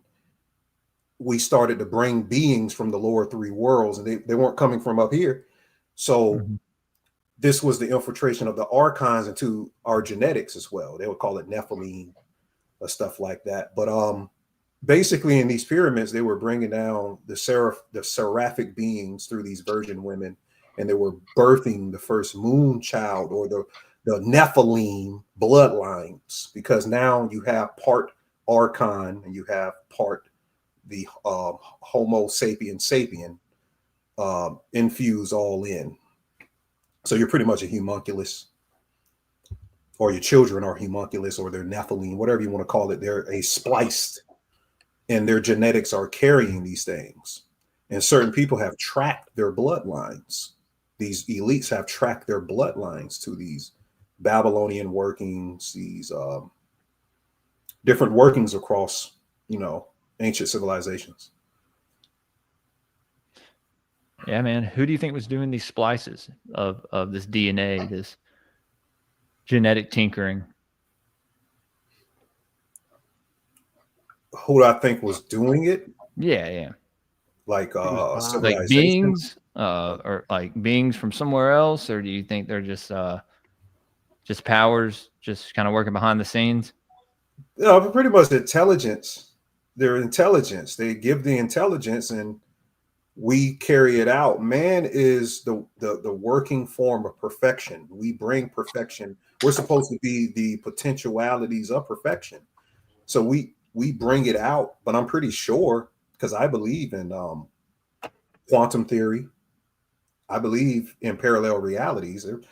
D: we started to bring beings from the lower three worlds, and they weren't coming from up here. So this was the infiltration of the archons into our genetics as well. They would call it Nephilim or stuff like that. But basically in these pyramids, they were bringing down the seraphic beings through these virgin women, and they were birthing the first moon child, or the Nephilim bloodlines, because now you have part archon and you have part the Homo sapien infused all in. So you're pretty much a homunculus, or your children are homunculus, or they're Nephilim, whatever you want to call it. They're a spliced, and their genetics are carrying these things. And certain people have tracked their bloodlines. These elites have tracked their bloodlines to these Babylonian workings, these different workings across, ancient civilizations.
F: Yeah, man. Who do you think was doing these splices of this DNA, this genetic tinkering?
D: Who do I think was doing it?
F: Yeah.
D: Like
F: like beings, or like beings from somewhere else, or do you think they're just powers, just kind of working behind the scenes?
D: No, pretty much intelligence. Their intelligence. They give the intelligence, and we carry it out. Man is the working form of perfection. We bring perfection. We're supposed to be the potentialities of perfection. So we bring it out, but I'm pretty sure, because I believe in quantum theory. I believe in parallel realities. There's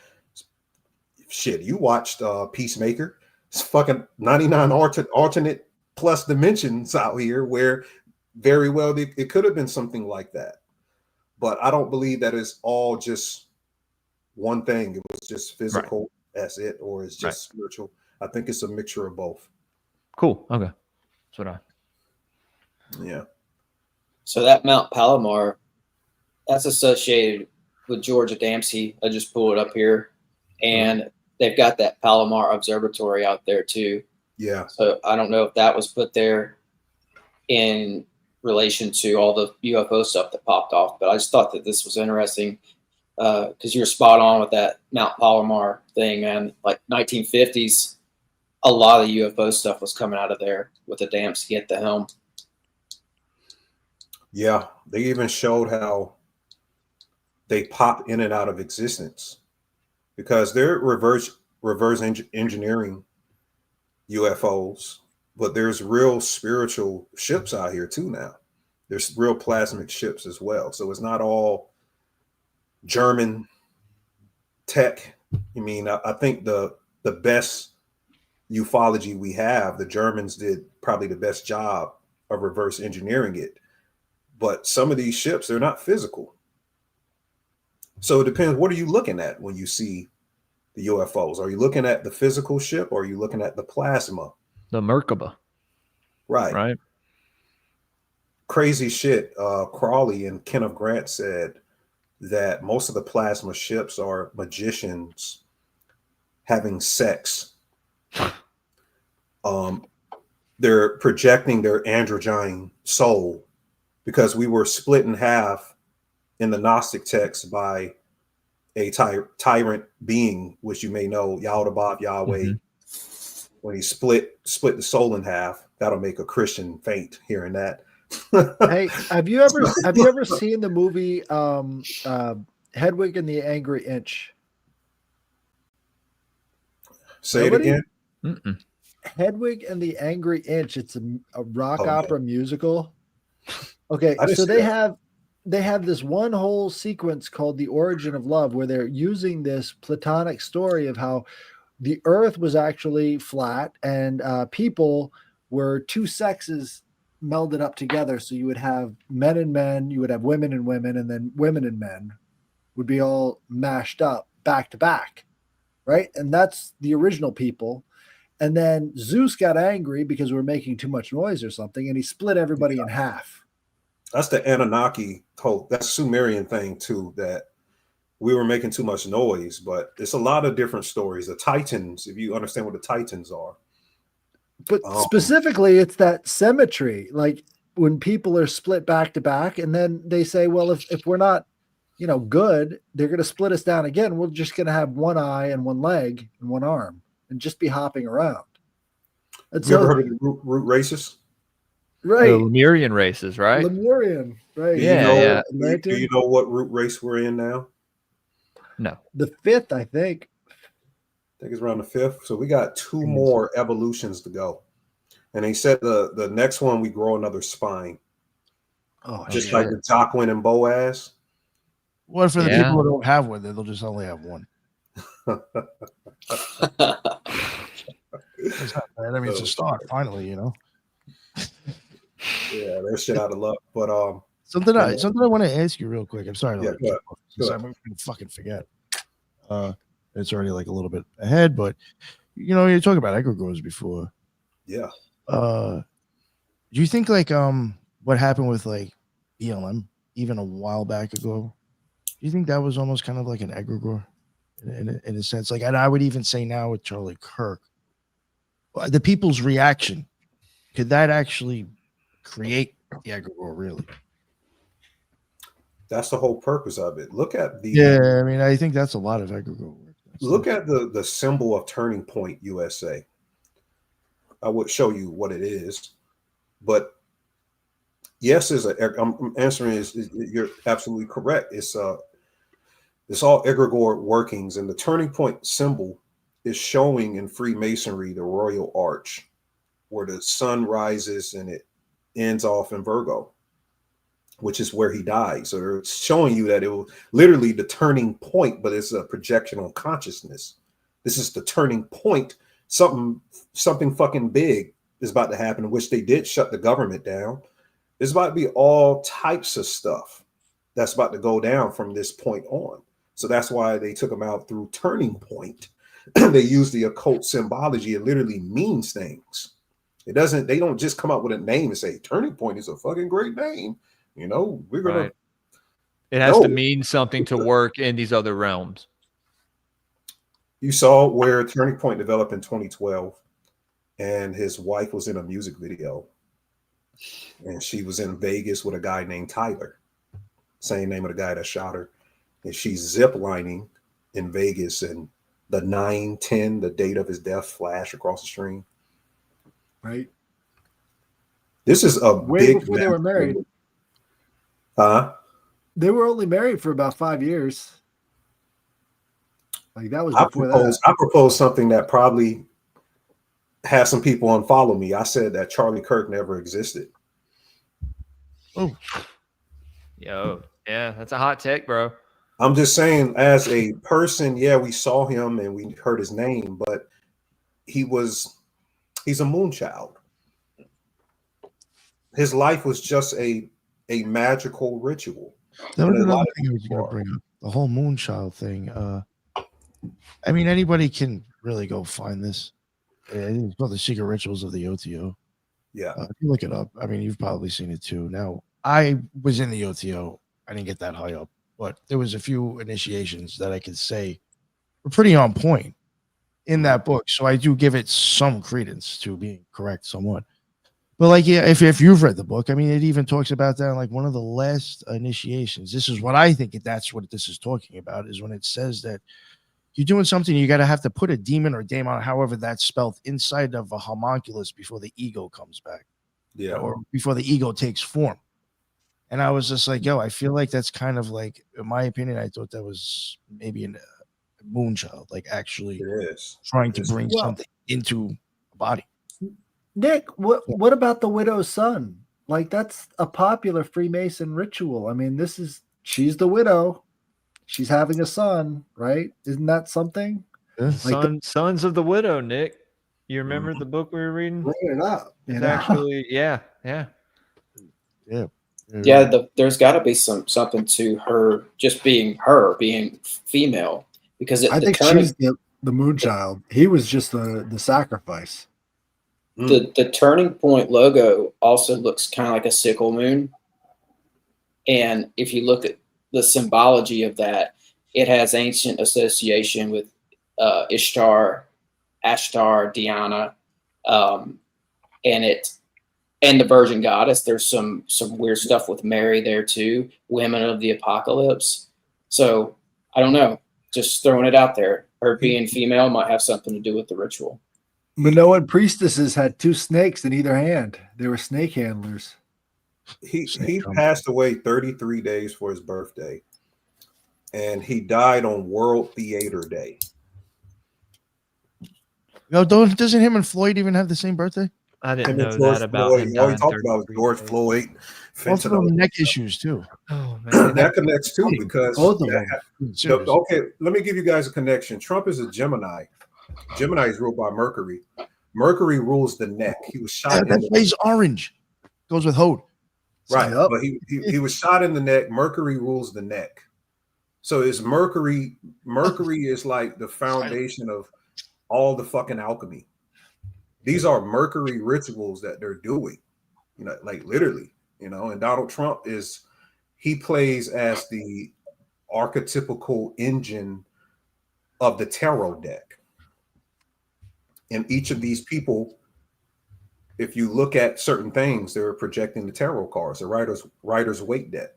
D: shit, you watched Peacemaker. It's fucking 99 alternate plus dimensions out here where very well it could have been something like that. But I don't believe that it's all just one thing. It was just physical, right. That's it, or it's just spiritual. I think it's a mixture of both.
F: Cool. Okay. That's what I.
D: Yeah.
E: So that Mount Palomar, that's associated with Georgia Dempsey. I just pulled it up here, and they've got that Palomar Observatory out there too.
D: Yeah.
E: So I don't know if that was put there in relation to all the UFO stuff that popped off, but I just thought that this was interesting because you're spot on with that Mount Palomar thing, man. Like 1950s, a lot of UFO stuff was coming out of there with the Dempsey at the helm.
D: Yeah, they even showed how they pop in and out of existence because they're reverse engineering UFOs. But there's real spiritual ships out here too now. There's real plasmic ships as well. So it's not all German tech. I mean, I think the best ufology we have, the Germans did probably the best job of reverse engineering it. But some of these ships, they're not physical. So it depends. What are you looking at when you see the UFOs? Are you looking at the physical ship or are you looking at the plasma?
F: The Merkaba.
D: Right. Crazy shit. Crawley and Kenneth Grant said that most of the plasma ships are magicians having sex. They're projecting their androgyne soul because we were split in half in the Gnostic text by a tyrant being, which you may know, Yaldabaoth, Yahweh. Mm-hmm. When he split the soul in half, that'll make a Christian faint hearing that.
B: Hey, have you ever seen the movie Hedwig and the Angry Inch?
D: Say Nobody? It again.
B: Mm-mm. Hedwig and the Angry Inch. It's a rock opera musical. Okay, so they have this one whole sequence called The Origin of Love, where they're using this Platonic story of how the earth was actually flat and people were two sexes melded up together. So you would have men and men, you would have women and women, and then women and men would be all mashed up back to back, right? And that's the original people. And then Zeus got angry because we were making too much noise or something, and he split everybody in half.
D: That's the Anunnaki whole, that's Sumerian thing too, that we were making too much noise, but it's a lot of different stories. The Titans, if you understand what the Titans are.
B: But specifically, it's that symmetry, like when people are split back to back, and then they say, well, if we're not, good, they're going to split us down again. We're just going to have one eye and one leg and one arm and just be hopping around. And
D: you ever heard of the root races?
B: Right.
F: The Lemurian races, right?
B: Lemurian, right.
F: Yeah.
D: Do you know what root race we're in now?
F: No.
B: The 5th, I think.
D: I think it's around the 5th. So we got 2 more evolutions to go. And they said the next one, we grow another spine.
B: Oh,
D: just like the Jacqueline and Boaz.
A: What for the people who don't have one, they'll just only have one. That's not bad. I mean, it's a start, finally,
D: Yeah, there's shit out of luck. But
A: something I want to ask you real quick. I'm sorry,
D: I'm
A: going to fucking forget. It's already like a little bit ahead, but you're talking about egregores before.
D: Yeah.
A: Do you think like what happened with like BLM even a while back ago? Do you think that was almost kind of like an egregore in a sense? Like, and I would even say now with Charlie Kirk, the people's reaction, could that actually create the egregore really?
D: That's the whole purpose of it. Look at the
A: I mean, I think that's a lot of egregore work.
D: Look at the symbol of Turning Point USA. I would show you what it is, but yes, I'm answering you're absolutely correct. It's all egregore workings, and the Turning Point symbol is showing in Freemasonry the Royal Arch, where the sun rises and it ends off in Virgo, which is where he died. So it's showing you that it was literally the turning point, but it's a projection on consciousness. This is the turning point. Something fucking big is about to happen, in which they did shut the government down. There's about to be all types of stuff that's about to go down from this point on. So that's why they took them out through turning point. They use the occult symbology. It literally means things. They don't just come up with a name and say turning point is a fucking great name. You know, we're gonna.
F: Right. It has to mean something to work in these other realms.
D: You saw where Turning Point developed in 2012, and his wife was in a music video, and she was in Vegas with a guy named Tyler, same name of the guy that shot her, and she's zip lining in Vegas, and the 9/10, the date of his death, flash across the screen.
B: Right.
D: This is a
B: way
D: big
B: before they were married.
D: Huh?
B: They were only married for about 5 years. Like that was
D: I
B: before that.
D: proposed something that probably has some people unfollow me. I said that Charlie Kirk never existed.
A: Oh,
F: Yo, yeah, that's a hot take, bro.
D: I'm just saying, as a person, yeah, we saw him and we heard his name, but he's a moonchild. His life was just a magical ritual.
A: that was
D: And a
A: another
D: lot of
A: thing I was
D: people
A: going to
D: are.
A: bring up. The whole moonchild thing. I mean, anybody can really go find this. It's called The Secret Rituals of the OTO.
D: Yeah.
A: If you look it up, I mean, you've probably seen it too. Now, I was in the OTO. I didn't get that high up, but there was a few initiations that I could say were pretty on point in that book. So I do give it some credence to being correct somewhat. But like, yeah, if you've read the book, I mean, it even talks about that in like one of the last initiations. This is what I think that's what this is talking about, is when it says that you're doing something, you got to have to put a demon or daemon, however that's spelled, inside of a homunculus before the ego comes back.
D: Yeah.
A: Or before the ego takes form. And I was just like, yo, I feel like that's kind of like, in my opinion, I thought that was maybe a moonchild, like actually
D: It is
A: trying to bring something into a body.
B: Nick, what about the widow's son? Like that's a popular Freemason ritual. I mean, she's the widow. She's having a son, right? Isn't that something?
A: Yeah.
B: Like
F: Sons of the Widow, Nick. You remember the book we were reading?
B: bring it up.
F: It's actually, yeah.
E: There's got to be something to her just being female, because
B: I think she's the moonchild. He was just the sacrifice.
E: The Turning Point logo also looks kind of like a sickle moon, and if you look at the symbology of that, it has ancient association with Ishtar, Ashtar, Diana, and the Virgin Goddess. There's some weird stuff with Mary there too, women of the apocalypse. So I don't know, just throwing it out there. Her being female might have something to do with the ritual.
B: Minoan priestesses had 2 snakes in either hand. They were snake handlers.
D: He passed away 33 days for his birthday, and he died on World Theater Day.
A: No, doesn't him and Floyd even have the same birthday?
F: I didn't know that about him.
D: All he talked about was George Floyd.
A: Also neck issues too.
F: Oh man,
D: that connects too, because
B: both of them.
D: Okay, let me give you guys a connection. Trump is a Gemini. Gemini is ruled by Mercury. Mercury rules the neck. He was shot.
A: That plays orange. Goes with Hode.
D: Right, but he was shot in the neck. Mercury rules the neck. So is Mercury is like the foundation of all the fucking alchemy. These are Mercury rituals that they're doing, you know, like literally, you know, and Donald Trump he plays as the archetypical engine of the tarot deck. And each of these people, if you look at certain things, they're projecting the tarot cards, the Rider's Waite deck.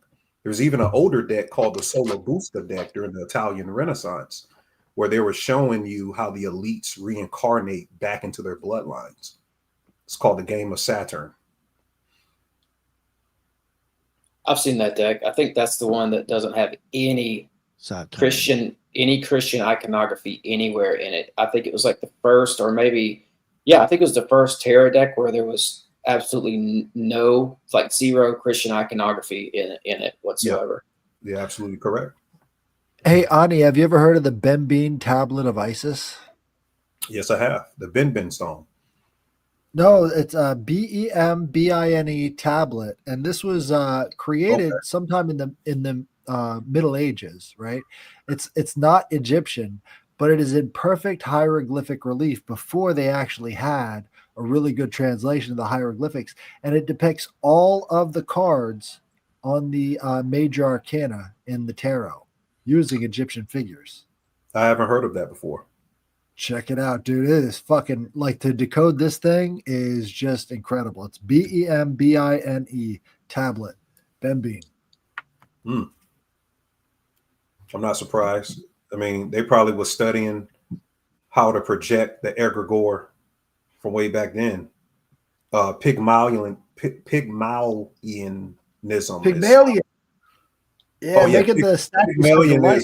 D: There's even an older deck called the Sola Busta deck during the Italian Renaissance, where they were showing you how the elites reincarnate back into their bloodlines. It's called the Game of Saturn.
E: I've seen that deck. I think that's the one that doesn't have any
A: Saturn.
E: Christian iconography anywhere in it. I think it was like the first, or maybe, I think it was the first tarot deck where there was absolutely no, like zero Christian iconography in it whatsoever.
D: Yeah, absolutely correct.
B: Hey, Ani, have you ever heard of the Bembine Tablet of Isis?
D: Yes, I have. The Ben stone.
B: No, it's a BEMBINE tablet, and this was created sometime in the Middle Ages, right? It's not Egyptian, but it is in perfect hieroglyphic relief before they actually had a really good translation of the hieroglyphics, and it depicts all of the cards on the major arcana in the tarot using Egyptian figures.
D: I haven't heard of that before.
B: Check it out, dude. It is fucking like to decode this thing is just incredible. It's BEMBINE tablet. Ben Bean.
D: I'm not surprised. I mean, they probably was studying how to project the egregore from way back then. Pygmalionism.
B: Pygmalion. Yeah,
D: Oh, yeah.
B: making the statues come to
D: Pygmalionism.
B: life.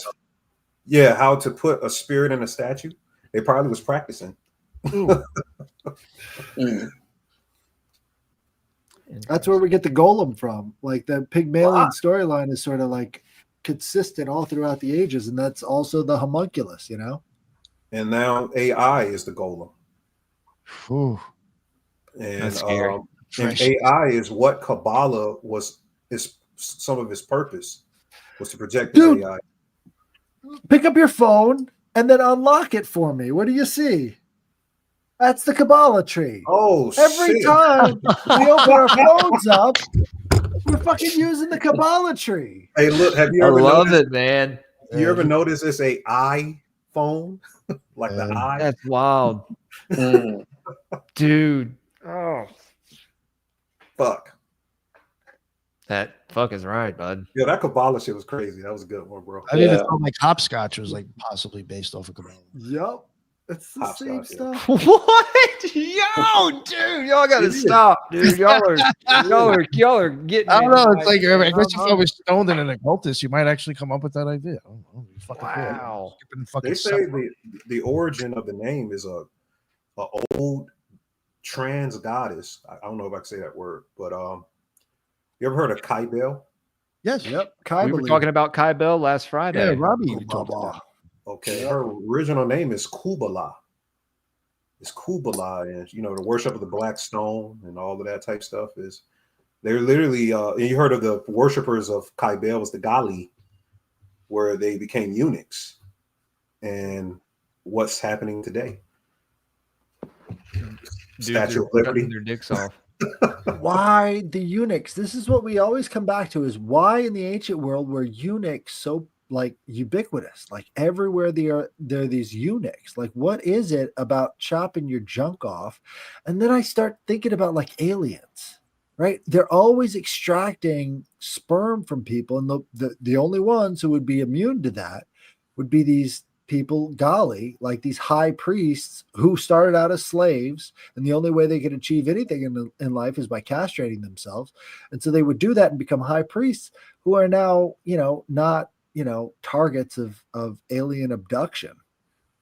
D: Yeah, how to put a spirit in a statue. They probably was practicing.
B: That's where we get the golem from. Like the Pygmalion storyline is sort of like consistent all throughout the ages, and that's also the homunculus, you know.
D: And now AI is the golem.
A: Ooh.
D: And,
F: That's scary.
D: and AI is what Kabbalah was. Is some of its purpose was to project the
B: Dude.
D: AI.
B: Pick up your phone and then unlock it for me. What do you see? That's the Kabbalah tree.
D: Oh,
B: Every
D: shit.
B: time we open our phones up, we're fucking using the Kabbalah tree.
D: Hey, look, have you
F: I
D: ever
F: love
D: noticed,
F: it, man.
D: You ever notice it's a iPhone? Like the eye?
F: That's wild, dude. Oh,
D: Fuck.
F: that fuck is right, bud.
D: Yeah, that Kabbalah shit was crazy. That was a good one, bro.
A: I mean, it's like hopscotch was like possibly based off of Kabbalah.
B: Yep. It's the same
D: Hopscotch, yeah.
B: stuff.
F: What? Yo, dude, y'all gotta stop, dude. Y'all are getting.
A: I don't know. It's
F: me.
A: like I guess if I was stoned and an occultist, you might actually come up with that idea. I don't know. You fucking
F: Wow.
D: They say the origin of the name is a old trans goddess. I don't know if I can say that word, but you ever heard of Kai Bell?
A: Yes.
B: Yep.
F: We were talking about Kai Bell last Friday.
A: Yeah, Robbie. You talked about.
D: Okay, her original name is Kubala. It's Kubala, and you know the worship of the black stone and all of that type stuff is. They're literally. And you heard of the worshippers of Kai Bell was the Gali, where they became eunuchs, and what's happening today? Statue of Liberty.
F: Their dicks off.
B: Why the eunuchs? This is what we always come back to: is why in the ancient world were eunuchs so like ubiquitous? Like everywhere there are these eunuchs. Like what is it about chopping your junk off? And then I start thinking about like aliens, right? They're always extracting sperm from people, and the only ones who would be immune to that would be these people, Gali, like these high priests who started out as slaves, and the only way they could achieve anything in life is by castrating themselves. And so they would do that and become high priests who are now, not, targets of alien abduction,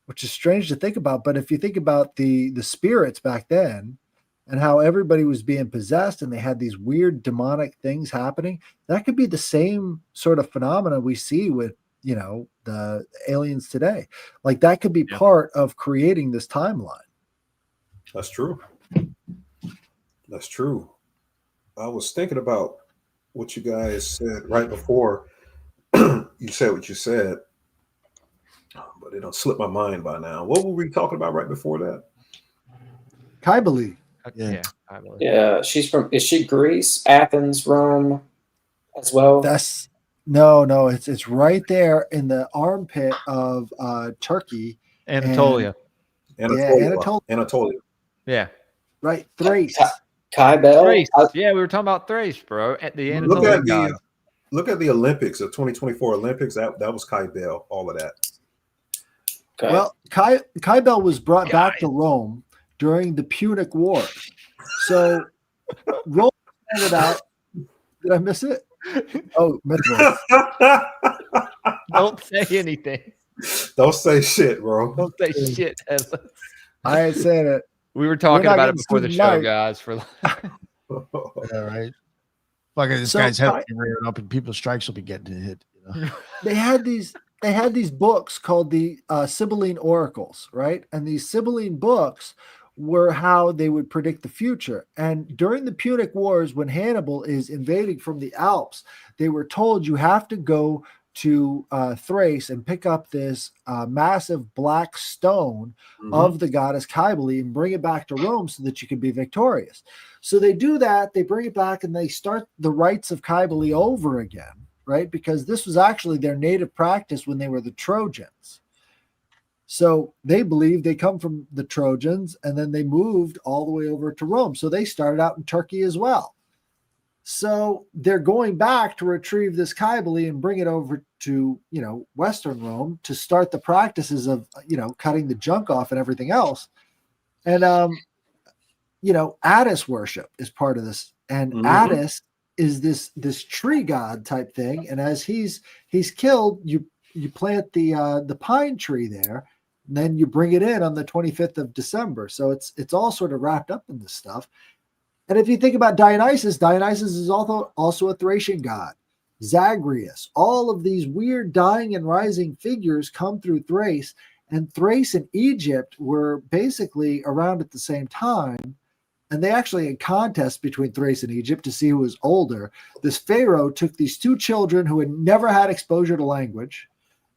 B: which is strange to think about. But if you think about the spirits back then and how everybody was being possessed and they had these weird demonic things happening, that could be the same sort of phenomena we see with the aliens today. Like that could be part of creating this timeline.
D: That's true. That's true. I was thinking about what you guys said right before you said what you said, but it don't slip my mind by now. What were we talking about right before that?
B: Kybali.
F: Yeah.
E: Yeah, is she Greece, Athens, Rome as well?
B: No, it's right there in the armpit of Turkey.
F: Anatolia.
D: Anatolia.
F: Yeah.
B: Right. Thrace.
E: Kai Bell.
F: Thrace. Yeah, we were talking about Thrace, bro. At the Anatolian
D: Look at the Olympics, the 2024 Olympics. That was Kai Bell, all of that.
E: Okay.
B: Well, Kai Bell was brought back to Rome during the Punic War. So Rome ended out. Did I miss it? Oh,
F: don't say anything.
D: Don't say shit, bro.
F: Don't say shit.
B: I ain't saying it.
F: We were talking about it before the show, guys.
A: Yeah, right. Fucking this guy's head rearing up, and people's strikes will be getting hit.
B: They had these they had these books called the Sibylline Oracles, right? And these Sibylline books were how they would predict the future. And during the Punic Wars, when Hannibal is invading from the Alps, they were told you have to go to Thrace and pick up this massive black stone of the goddess Cybele and bring it back to Rome so that you can be victorious. So they do that, they bring it back, and they start the rites of Cybele over again, right? Because this was actually their native practice when they were the Trojans. So they believe they come from the Trojans, and then they moved all the way over to Rome. So they started out in Turkey as well. So they're going back to retrieve this Cybele and bring it over to, Western Rome to start the practices of, cutting the junk off and everything else. And, Attis worship is part of this. And Attis is this tree god type thing. And as he's killed, you plant the pine tree there, and then you bring it in on the 25th of December. So it's all sort of wrapped up in this stuff. And if you think about Dionysus is also a Thracian god. Zagreus, all of these weird dying and rising figures come through Thrace, and Thrace and Egypt were basically around at the same time. And they actually had contests between Thrace and Egypt to see who was older. This pharaoh took these two children who had never had exposure to language,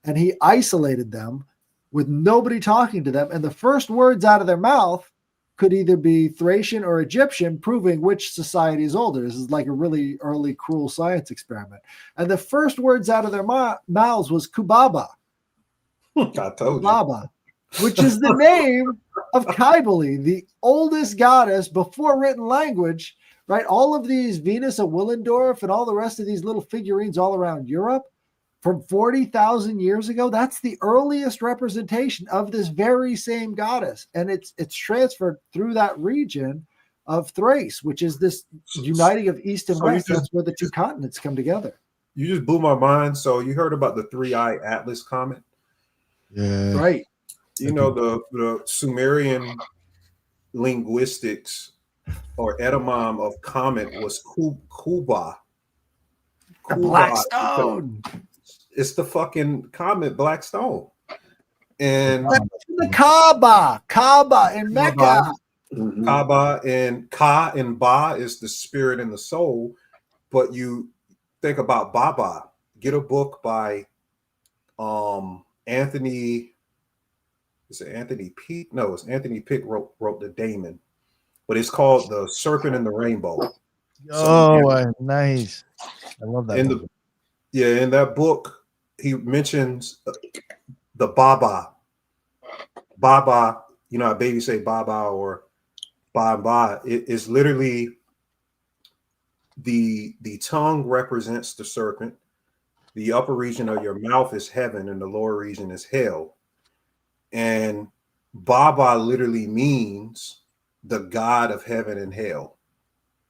B: and he isolated them with nobody talking to them. And the first words out of their mouth could either be Thracian or Egyptian, proving which society is older. This is like a really early cruel science experiment. And the first words out of their mouths was Kubaba.
D: I told
B: Kubaba, which is the name of Cybele, the oldest goddess before written language, right? All of these Venus of Willendorf and all the rest of these little figurines all around Europe from 40,000 years ago, that's the earliest representation of this very same goddess. And it's transferred through that region of Thrace, which is this uniting of East and West. That's where the two continents come together.
D: You just blew my mind. So you heard about the 3-eye Atlas comet?
A: Yeah.
B: Right.
D: The Sumerian linguistics or etymon of comet was Kuba.
B: The black stone.
D: It's the fucking comet black stone. And
B: the Kaaba in Mecca.
D: Kaaba and Ka and Ba is the spirit and the soul. But you think about Baba. Get a book by Anthony. Is it Anthony Peake? No, it's Anthony Peake wrote the Daemon. But it's called The Serpent and the Rainbow.
A: Nice. I love that.
D: In that book, he mentions the Baba. Baba, how babies say Baba or Ba. It is literally the tongue represents the serpent. The upper region of your mouth is heaven and the lower region is hell. And Baba literally means the god of heaven and hell.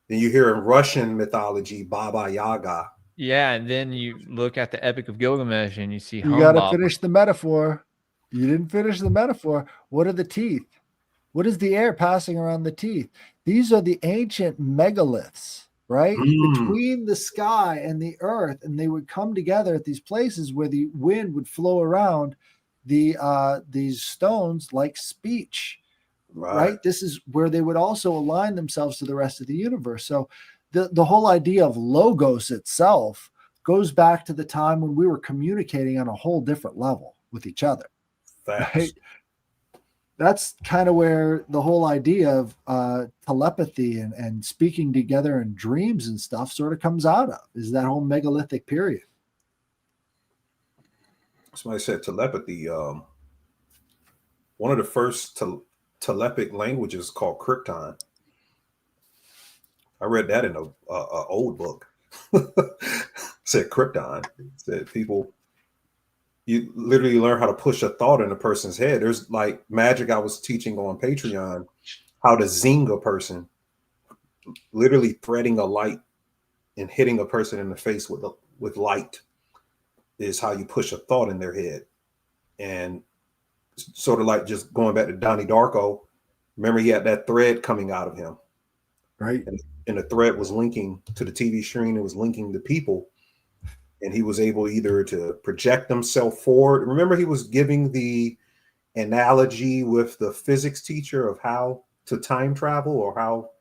D: Then you hear in Russian mythology, Baba Yaga.
F: Yeah, and then you look at the Epic of Gilgamesh and you see
B: you got to finish the metaphor. You didn't finish the metaphor. What are the teeth? What is the air passing around the teeth? These are the ancient megaliths, right? Between the sky and the earth, and they would come together at these places where the wind would flow around these stones like speech, right? This is where they would also align themselves to the rest of the universe. So the whole idea of logos itself goes back to the time when we were communicating on a whole different level with each other. Right? That's kind of where the whole idea of telepathy and speaking together in dreams and stuff sort of comes out of, is that whole megalithic period.
D: Somebody said telepathy. One of the first telepathic languages is called Krypton. I read that in a old book. Said Krypton. Said you literally learn how to push a thought in a person's head. There's like magic I was teaching on Patreon, how to zing a person, literally threading a light and hitting a person in the face with light is how you push a thought in their head. And sort of like just going back to Donnie Darko, remember he had that thread coming out of him.
B: Right.
D: And the thread was linking to the TV screen. It was linking the people. and he was able either to project himself forward. Remember, he was giving the analogy with the physics teacher of how to time travel or how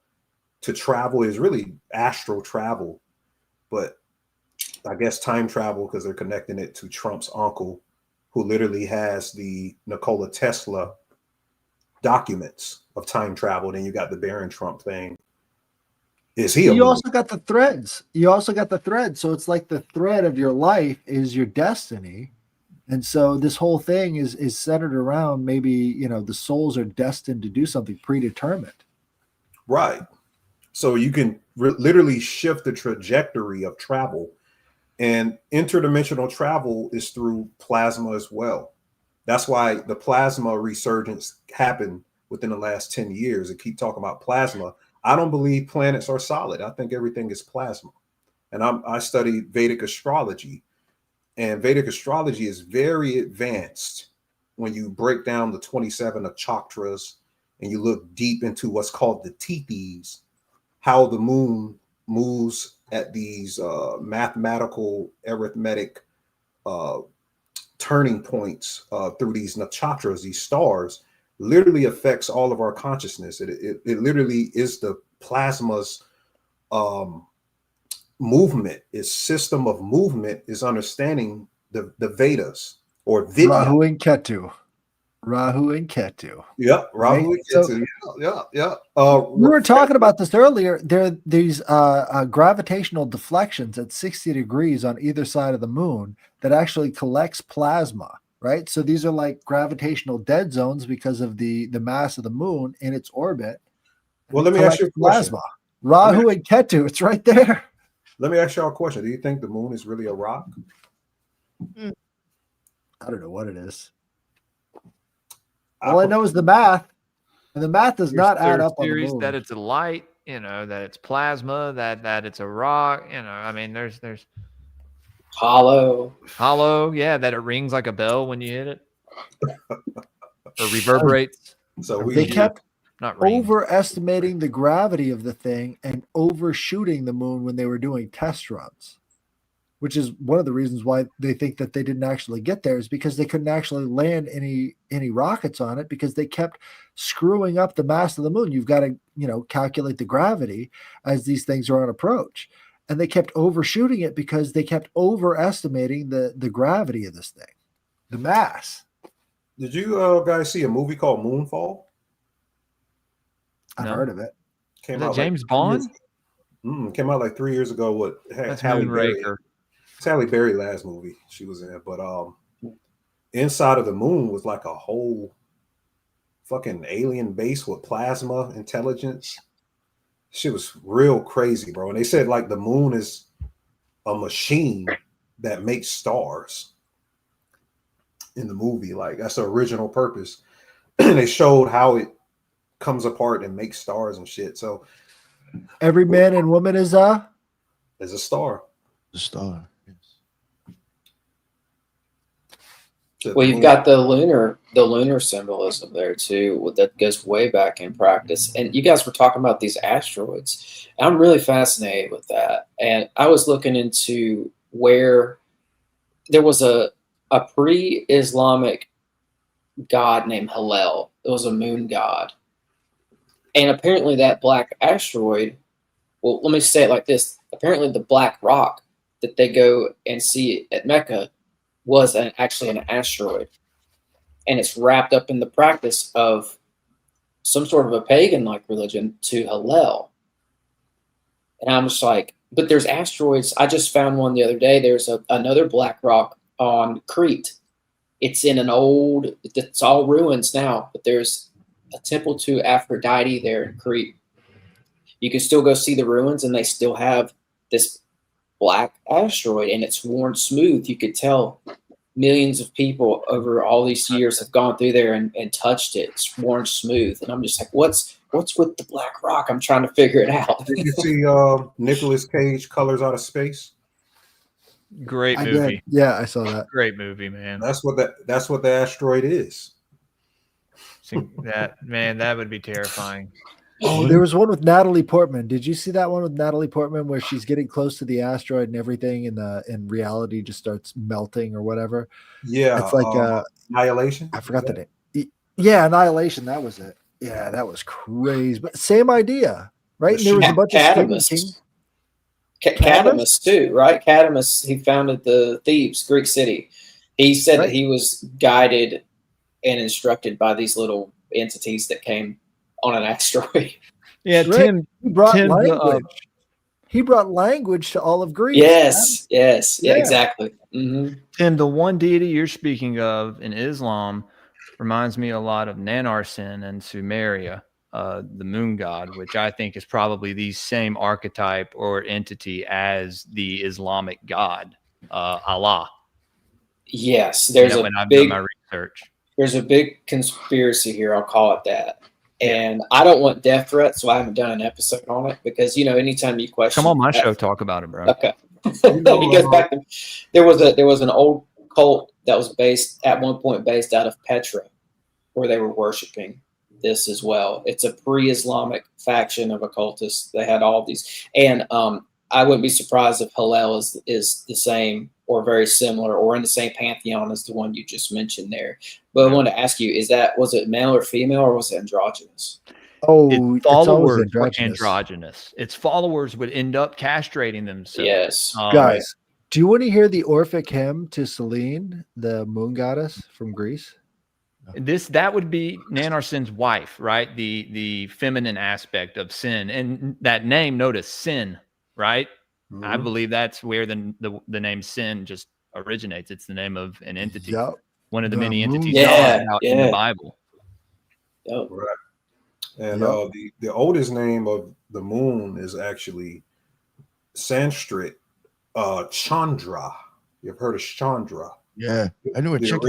D: to travel is really astral travel, but I guess time travel because they're connecting it to Trump's uncle, who literally has the Nikola Tesla documents of time travel. Then you got the Baron Trump thing. Is he?
B: You also got the threads. You also got the thread. So it's like the thread of your life is your destiny. And so this whole thing is centered around maybe, you know, the souls are destined to do something predetermined.
D: Right. So you can literally shift the trajectory of travel, and interdimensional travel is through plasma as well. That's why the plasma resurgence happened within the last 10 years. And keep talking about plasma. I don't believe planets are solid. I think everything is plasma. And I study Vedic astrology, and Vedic astrology is very advanced when you break down the 27 of chakras and you look deep into what's called the tithis, how the moon moves at these mathematical arithmetic turning points through these nakshatras, these stars, literally affects all of our consciousness. It literally is the plasma's movement. Its system of movement is understanding the Vedas or Vidya.
B: Rahu and Ketu. Rahu and Ketu.
D: Yep, Rahu and Ketu. Yeah.
B: We were talking about this earlier. There are these gravitational deflections at 60 degrees on either side of the moon that actually collects plasma, right? So these are like gravitational dead zones because of the mass of the moon in its orbit.
D: Well, let me ask you a question.
B: Plasma. Rahu and Ketu, it's right there.
D: Let me ask y'all a question. Do you think the moon is really a rock?
B: I don't know what it is. All I know is the math, and the math does not add up on the moon.
F: That it's a light, you know, that it's plasma, that it's a rock, you know. I mean, there's
E: hollow,
F: yeah, that it rings like a bell when you hit it, or reverberates.
D: So
B: they kept
F: not
B: overestimating the gravity of the thing and overshooting the moon when they were doing test runs, which is one of the reasons why they think that they didn't actually get there, is because they couldn't actually land any rockets on it because they kept screwing up the mass of the moon. You've got to, you know, calculate the gravity as these things are on approach. And they kept overshooting it because they kept overestimating the gravity of this thing, the mass.
D: Did you guys see a movie called Moonfall?
B: I've heard of it.
D: Came
F: Is that
D: out
F: James Bond?
D: Came out like 3 years ago. What?
F: That's
D: Halle Berry.
F: Moonraker.
D: It's Halle Berry last movie she was in, but inside of the moon was like a whole fucking alien base with plasma intelligence. Shit was real crazy, bro. And they said like the moon is a machine that makes stars in the movie. Like that's the original purpose. And they showed how it comes apart and makes stars and shit. So
B: every man and woman is a
D: star.
A: The star.
E: Well, you've got the lunar symbolism there too. That goes way back in practice. And you guys were talking about these asteroids. I'm really fascinated with that. And I was looking into where there was a pre-Islamic god named Hallel. It was a moon god. And apparently that black asteroid, well, let me say it like this. Apparently the black rock that they go and see at Mecca was actually an asteroid. And it's wrapped up in the practice of some sort of a pagan-like religion to Hallel. And I'm just like, but there's asteroids. I just found one the other day. There's another black rock on Crete. It's in it's all ruins now, but there's a temple to Aphrodite there in Crete. You can still go see the ruins, and they still have this black asteroid, and it's worn smooth. You could tell millions of people over all these years have gone through there and touched it. It's worn smooth. And I'm just like, what's with the black rock? I'm trying to figure it out.
D: Did you see Nicolas Cage, Colors Out of Space?
F: Great movie.
B: Yeah, I saw that.
F: Great movie, man.
D: That's what the asteroid is.
F: See, that would be terrifying.
B: Oh, there was one with Natalie Portman. Did you see that one with Natalie Portman where she's getting close to the asteroid and everything and reality just starts melting or whatever?
D: Yeah.
B: It's like
D: Annihilation.
B: I forgot the name. Yeah, Annihilation. That was it. Yeah, that was crazy. But same idea, right? And there was a bunch of Stephen King.
E: Cadamus too, right? Cadamus, he founded the Thebes, Greek city. He said that he was guided and instructed by these little entities that came on an asteroid.
F: Yeah, Tim
B: brought language. He brought language to all of Greece.
E: Yes, exactly. Mm-hmm.
F: Tim, the one deity you're speaking of in Islam reminds me a lot of Nanarsin and Sumeria, the moon god, which I think is probably the same archetype or entity as the Islamic god, Allah.
E: Yes, there's
F: when I've done my research.
E: There's a big conspiracy here. I'll call it that. And I don't want death threats, so I haven't done an episode on it because, anytime you question.
F: Come on my show, talk about it, bro.
E: Okay. It goes back to, there was an old cult that was based out of Petra where they were worshiping this as well. It's a pre-Islamic faction of occultists. They had all these. And I wouldn't be surprised if Hillel is the same or very similar or in the same pantheon as the one you just mentioned there. But I wanted to ask you, was it male or female or was it androgynous?
B: Oh,
F: its followers were androgynous. Its followers would end up castrating themselves.
E: Yes.
B: Guys, do you want to hear the Orphic hymn to Selene, the moon goddess from Greece?
F: That would be Nanarsin's wife, right? The feminine aspect of Sin. And that name, notice Sin, right? Mm-hmm. I believe that's where the name Sin just originates. It's the name of an entity.
B: Yep.
F: One of the many entities
E: out
F: in the Bible.
E: Yep.
D: Right. And the oldest name of the moon is actually Sanskrit Chandra. You've heard of Chandra?
A: Yeah, I knew a chick.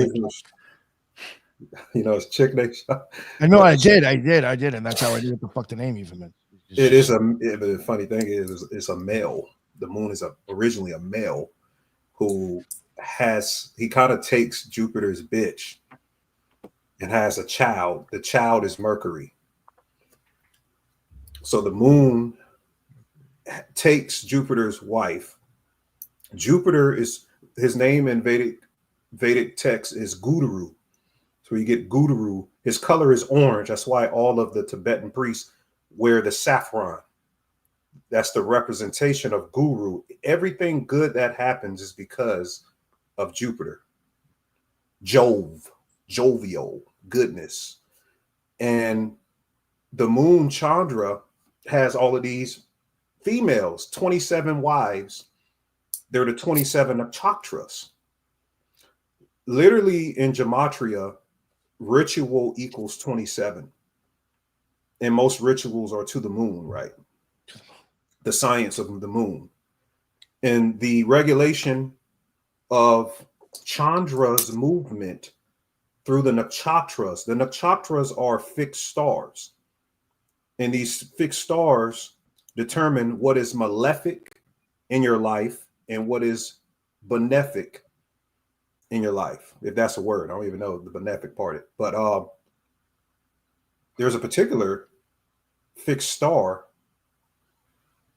D: It's chick named.
A: I know, I did, and that's how I knew what the fuck the name even meant.
D: The funny thing is, it's a male. The moon is originally a male who he kind of takes Jupiter's bitch and has a child. The child is Mercury. So the moon takes Jupiter's wife. Jupiter is his name in Vedic text is Guru. So you get Guru. His color is orange. That's why all of the Tibetan priests wear the saffron. That's the representation of Guru. Everything good that happens is because of Jupiter. Jovial, goodness. And the moon Chandra has all of these females, 27 wives. They're the 27 nakshatras. Literally in gematria, ritual equals 27. And most rituals are to the moon, right? The science of the moon. And the regulation of Chandra's movement through the nakshatras. The nakshatras are fixed stars. And these fixed stars determine what is malefic in your life and what is benefic in your life, if that's a word. I don't even know the benefic part. But there's a particular fixed star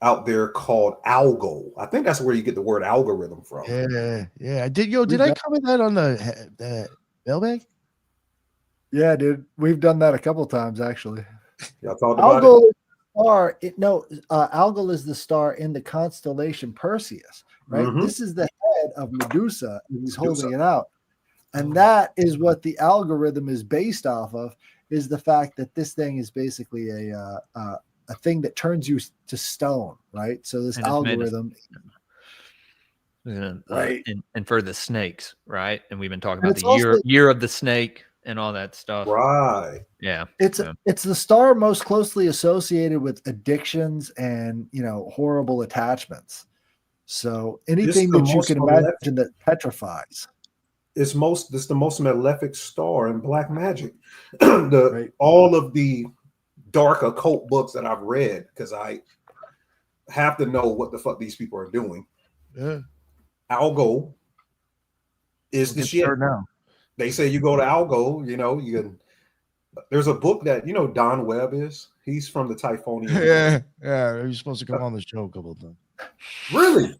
D: out there called Algo. I think that's where you get the word algorithm from.
A: Yeah. Did I cover that on the mailbag?
B: Yeah, dude. We've done that a couple times, actually.
D: Y'all talked about it?
B: Algol is the star in the constellation Perseus, right? Mm-hmm. This is the head of Medusa, and he's holding it out. And that is what the algorithm is based off of, is the fact that this thing is basically a thing that turns you to stone, right? So this algorithm...
F: right. And for the snakes, right? And we've been talking about the year of the snake and all that stuff.
D: Right.
F: Yeah.
B: It's the star most closely associated with addictions and, horrible attachments. So anything that you can imagine that petrifies.
D: It's the most malefic star in black magic. All of the dark occult books that I've read, because I have to know what the fuck these people are doing.
A: Yeah.
D: Algo is the shit.
A: Now.
D: They say you go to Algo, you can There's a book that Don Webb is. He's from the Typhonian.
A: Yeah. He's supposed to come on the show a couple of times.
D: Really?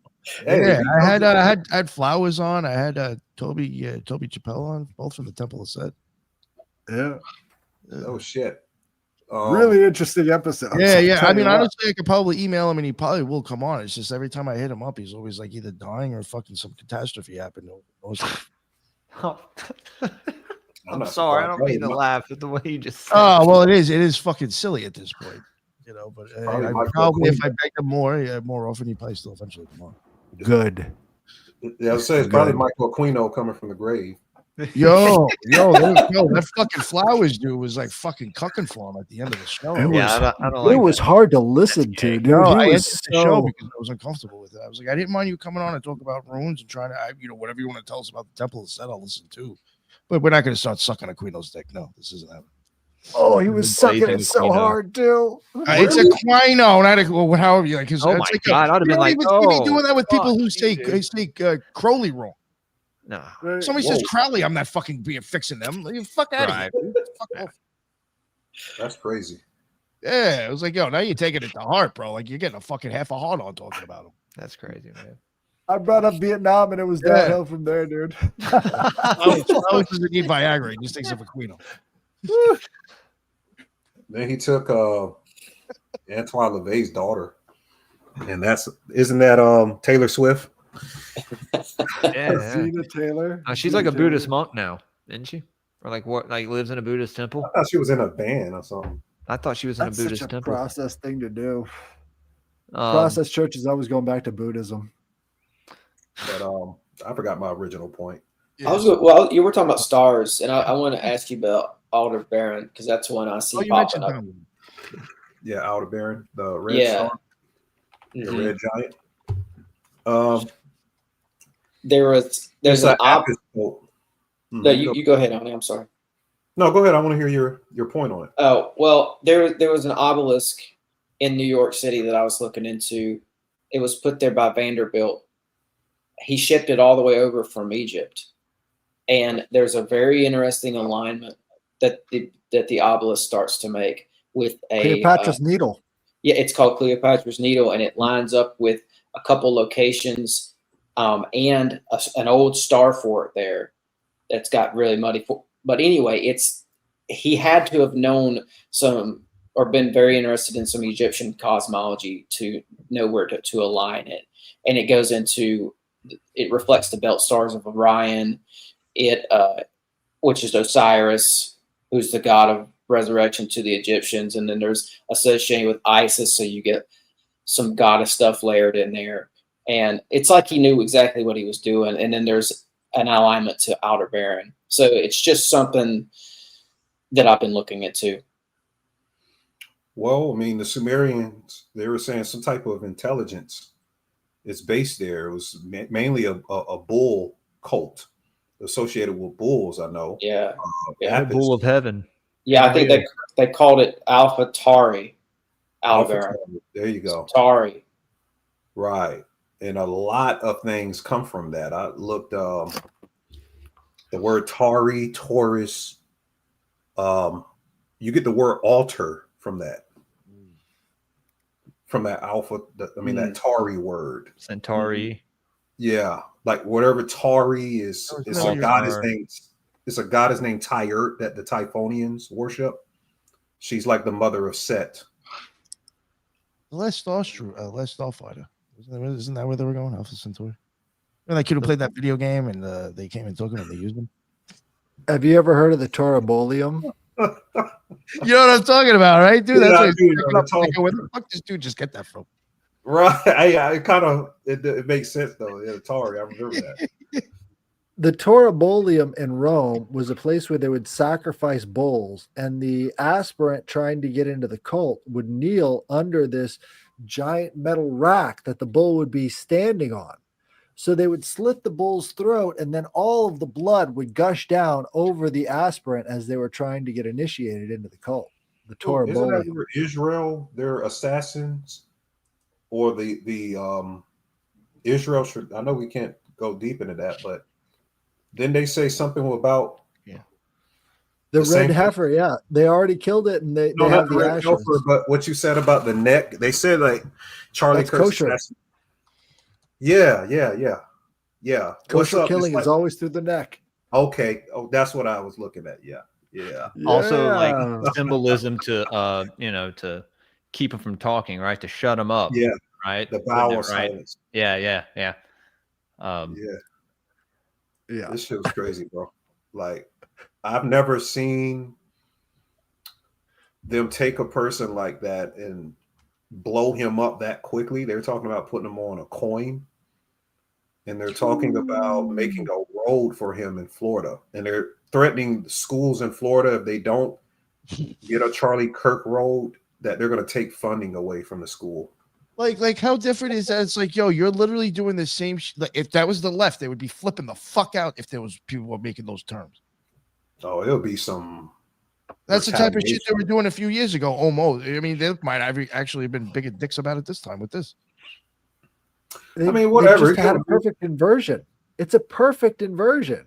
A: Yeah, I had Flowers on. I had Toby Chappelle on, both from the Temple of Set.
B: Yeah.
D: Oh shit.
B: Really interesting episode.
A: Yeah. I mean, honestly, I could probably email him and he probably will come on. It's just every time I hit him up, he's always like either dying or fucking some catastrophe happened.
F: I'm sorry, I don't mean to laugh at the way you just said.
A: Oh, well, it is fucking silly at this point, but I probably if I begged him more often, he'd probably still eventually come on.
B: Good.
D: Yeah, I would say it's probably Michael Aquino coming from the grave.
A: Yo, that fucking Flowers dude was like fucking cucking for him at the end of the show.
B: It was hard to listen to, dude.
A: No, I ended the show because I was uncomfortable with it. I was like, I didn't mind you coming on and talk about runes and trying to, whatever you want to tell us about the Temple of Set, I'll listen to. But we're not going to start sucking Aquino's dick. No, this isn't happening.
B: Oh, he was sucking it so hard, too.
A: It's Aquino, not however you like.
F: Oh my God, I'd have been like,
A: be doing that with people who say Crowley wrong.
F: No,
A: somebody says Crowley, I'm not fucking being fixing them. Fuck out of here. Fuck off.
D: That's crazy.
A: Yeah, it was like, now you're taking it to heart, bro. Like you're getting a fucking half a heart on talking about him.
F: That's crazy, man.
B: I brought up Vietnam and it was downhill from there, dude.
A: Flowers doesn't need Viagra. He just thinks of Aquino.
D: Then he took Antoine LaVey's daughter, and isn't that Taylor Swift?
B: Zena Taylor.
F: She's like a Buddhist monk now, isn't she? Or like what? Like lives in a Buddhist temple?
D: I thought she was in a band or something.
F: I thought she was in a Buddhist
B: such a
F: temple.
B: Process thing to do. Process church is always going back to Buddhism.
D: But I forgot my original point.
E: You were talking about stars, and I want to ask you about Aldebaran because that's one I see popping up.
D: Yeah, Aldebaran, the red star, the red giant.
E: There's an No, you go ahead, Ani. I'm sorry.
D: No, go ahead. I want to hear your point on it.
E: Oh, well, there was an obelisk in New York City that I was looking into. It was put there by Vanderbilt. He shipped it all the way over from Egypt. And there's a very interesting alignment that the obelisk starts to make with
B: Cleopatra's Needle.
E: Yeah, it's called Cleopatra's Needle, and it lines up with a couple locations and an old star fort there that's got really muddy. But anyway, he had to have known some or been very interested in some Egyptian cosmology to know where to align it. And it goes into, it reflects the belt stars of Orion, which is Osiris, who's the god of resurrection to the Egyptians. And then there's associated with Isis, so you get some goddess stuff layered in there. And it's like he knew exactly what he was doing. And then there's an alignment to Aldebaran. So it's just something that I've been looking into.
D: Well, I mean, the Sumerians, they were saying some type of intelligence is based there. It was mainly a bull cult associated with bulls, I know.
E: Yeah.
F: The bull of heaven.
E: Yeah, I think they called it Alpha Tari. Aldebaran.
D: There you go.
E: Tari.
D: Right. And a lot of things come from that. I looked the word Tari, Taurus. You get the word altar from that. From that alpha, that Tari word.
F: Centauri.
D: Yeah. Like whatever Tari is, it's a goddess named. It's a goddess named Tyrt that the Typhonians worship. She's like the mother of Set.
A: The last Starfighter. Isn't that where they were going? Alpha Centauri. And that kid who played that video game and they came and took him and they used him.
B: Have you ever heard of the Torabolium?
A: You know what I'm talking about, right, dude? That's where the fuck this dude just get that from?
D: Right. It makes sense though. Yeah, Tari, I remember that.
B: The Torabolium in Rome was a place where they would sacrifice bulls, and the aspirant trying to get into the cult would kneel under this giant metal rack that the bull would be standing on. So they would slit the bull's throat, and then all of the blood would gush down over the aspirant as they were trying to get initiated into the cult. The Torabolium.
D: Isn't that Israel, their assassins, or the Israel? I know we can't go deep into that, but didn't they say something about
B: The
D: The
B: red
D: same-
B: heifer, yeah. They already killed it and they
D: No,
B: have
D: not the
B: the
D: red
B: ashes.
D: heifer, but what you said about the neck. They said like Charlie
B: That's
D: Kirk's
B: kosher.
D: assassin- Yeah. What's
B: Kosher
D: up? It's
B: killing
D: like-
B: is always through the neck.
D: Okay. Oh, that's what I was looking at. Yeah.
F: Also,
B: Yeah.
F: like symbolism to to keep them from talking, right? To shut them up.
D: Yeah.
F: Right.
D: The
F: Wouldn't
D: vow
F: it,
D: of
F: right?
D: silence.
F: Yeah.
D: Yeah.
B: Yeah.
D: This shit was crazy, bro. Like, I've never seen them take a person like that and blow him up that quickly. They're talking about putting him on a coin, and they're talking about making a road for him in Florida, and they're threatening schools in Florida if they don't get a Charlie Kirk road, that they're going to take funding away from the school.
A: Like how different is that? It's like, yo, you're literally doing the same. Like, if that was the left, they would be flipping the fuck out if there was people who were making those terms.
D: Oh, it'll be some.
A: That's the type of shit they
D: retaliation.
A: were doing a few years ago. Almost. I mean, they might have actually been bigger dicks about it this time with this.
B: They
D: whatever.
B: just had a perfect inversion. It's a perfect inversion.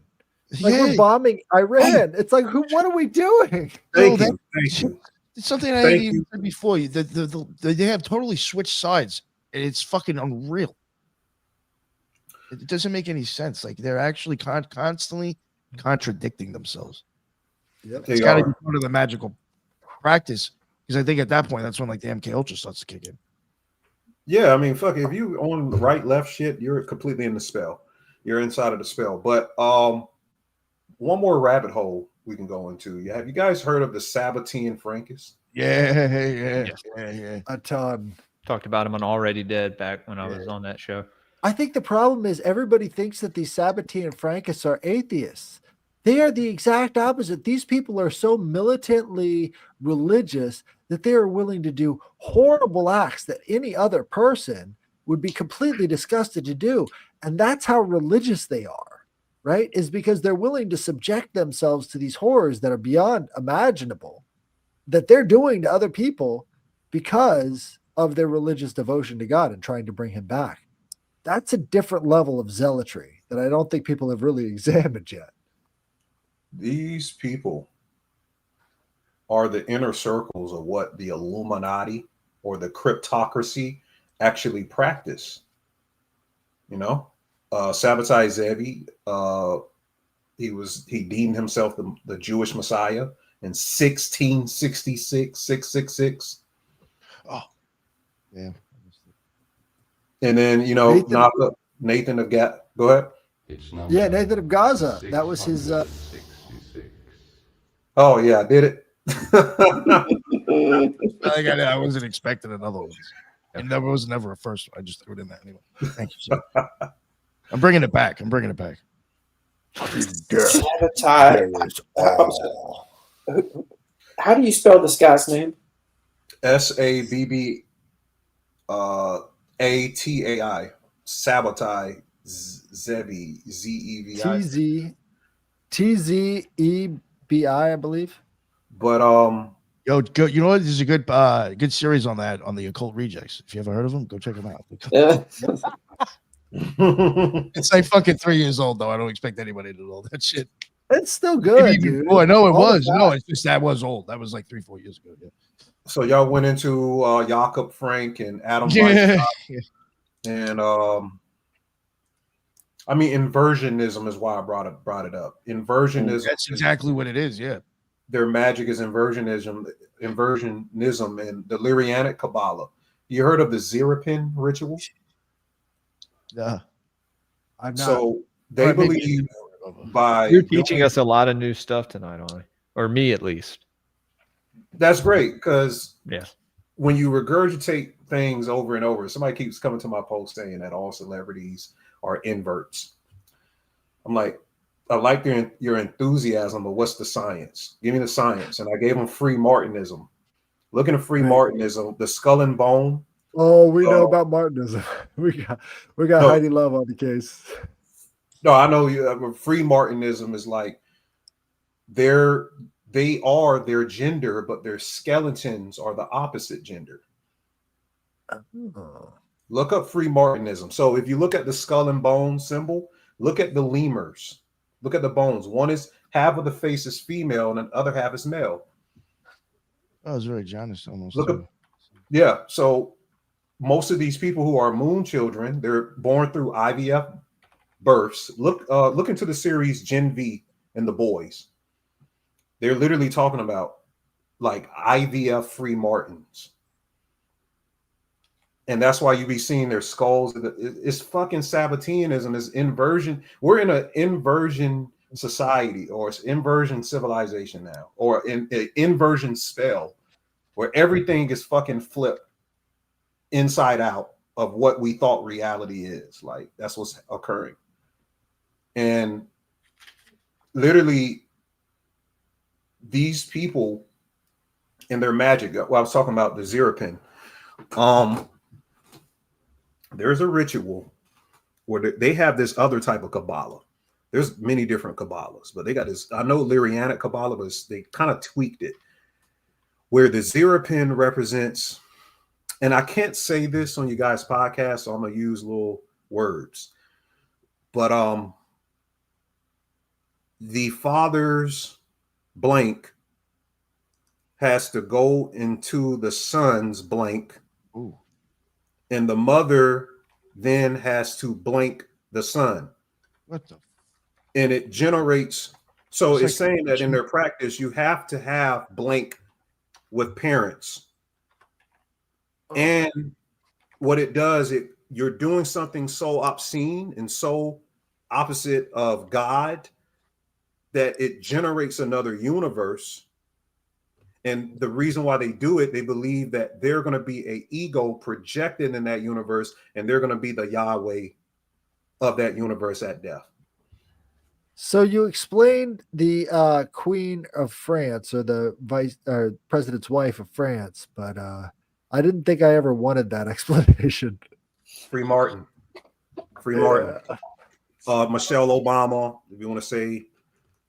B: Like
A: Yeah.
B: we're bombing Iran. It's like, what are we doing?
D: Thank
A: No,
D: you. Thank you.
A: It's something I
D: Thank
A: didn't even said before. They have totally switched sides, and it's fucking unreal. It doesn't make any sense. Like they're actually constantly contradicting themselves.
B: Yep.
A: It's got to be part of the magical practice, because I think at that point that's when like the MK Ultra starts to kick in.
D: Yeah, I mean, fuck, if you on the right left shit, you're completely in the spell. You're inside of the spell. But one more rabbit hole we can go into. Have you guys heard of the Sabbatean Frankists?
A: Yeah.
B: A ton.
F: Talked about him on Already Dead back when I was on that show.
B: I think the problem is everybody thinks that these Sabbatean Frankists are atheists. They are the exact opposite. These people are so militantly religious that they are willing to do horrible acts that any other person would be completely disgusted to do. And that's how religious they are, right? Is because they're willing to subject themselves to these horrors that are beyond imaginable that they're doing to other people because of their religious devotion to God and trying to bring him back. That's a different level of zealotry that I don't think people have really examined yet.
D: These people are the inner circles of what the Illuminati or the cryptocracy actually practice. You know, Sabbatai Zevi, he deemed himself the Jewish Messiah in 1666, 666.
A: Oh, yeah.
D: And then, Nathan of Gat. Go ahead.
B: Yeah, Nathan of Gaza. That was his.
D: Oh yeah, I did it.
A: I wasn't expecting another one. And there was never a first one. I just threw it in there anyway. Thank you, sir. I'm bringing it back.
E: Sabbatai. How do you spell this guy's name?
D: Sabbatai. Sabbatai Zevi. Zevi.
B: TZEBI, I believe.
D: But
A: Yo, go, you know what? There's a good series on that on the Occult Rejects. If you ever heard of them, go check them out. It's like fucking 3 years old though. I don't expect anybody to know that shit.
B: It's still good, dude.
A: Oh, I know it
B: All
A: was. No, it's just that was old. That was like 3-4 years ago. Yeah.
D: So y'all went into Jakob Frank and Adam
A: Yeah.
D: Weishaupt, and I mean, inversionism is why I brought it up. Inversionism.
A: That's exactly what it is. Yeah.
D: Their magic is inversionism, and the Lyrianic Kabbalah. You heard of the Zerapin ritual?
A: Yeah.
B: I'm not.
D: So they believe by
F: You're teaching us a lot of new stuff tonight, Ollie, or me at least.
D: That's great, because
F: Yes.
D: when you regurgitate things over and over, somebody keeps coming to my post saying that all celebrities are inverts. I'm like, I like your enthusiasm, but what's the science? Give me the science. And I gave them free Martinism. Looking at free Martinism, the skull and bone.
B: Oh, we know about Martinism. We got Heidi Love on the case.
D: No, I know you. Free Martinism is like they are their gender, but their skeletons are the opposite gender.
B: Oh.
D: Look up free Martinism. So if you look at the skull and bone symbol, look at the lemurs. Look at the bones. One is half of the face is female and the other half is male.
A: Oh, it's very Janus almost.
D: Look at, yeah. So most of these people who are moon children, they're born through IVF births. Look into the series Gen V and the boys. They're literally talking about like IVF free Martins. And that's why you be seeing their skulls. It's fucking Sabbateanism, is inversion. We're in an inversion society, or it's inversion civilization now, or an inversion spell where everything is fucking flipped inside out of what we thought reality is. Like, that's what's occurring. And literally, these people and their magic. Well, I was talking about the Zerapin. There's a ritual where they have this other type of Kabbalah. There's many different Kabbalahs, but they got this. I know Lyrianic Kabbalah, but they kind of tweaked it, where the Zerapin represents, and I can't say this on you guys' podcast, so I'm gonna use little words, but the father's blank has to go into the son's blank.
A: Ooh.
D: And the mother then has to blank the son.
A: What the?
D: And it generates. So it's
A: like
D: saying that in their practice, you have to have blank with parents.
B: Oh.
D: And what it does, you're doing something so obscene and so opposite of God that it generates another universe. And the reason why they do it, they believe that they're going to be an ego projected in that universe, and they're going to be the Yahweh of that universe at death.
B: So you explained the Queen of France, or the vice or president's wife of France, but I didn't think I ever wanted that explanation.
D: Free Martin. Free Martin. Michelle Obama, if you want to say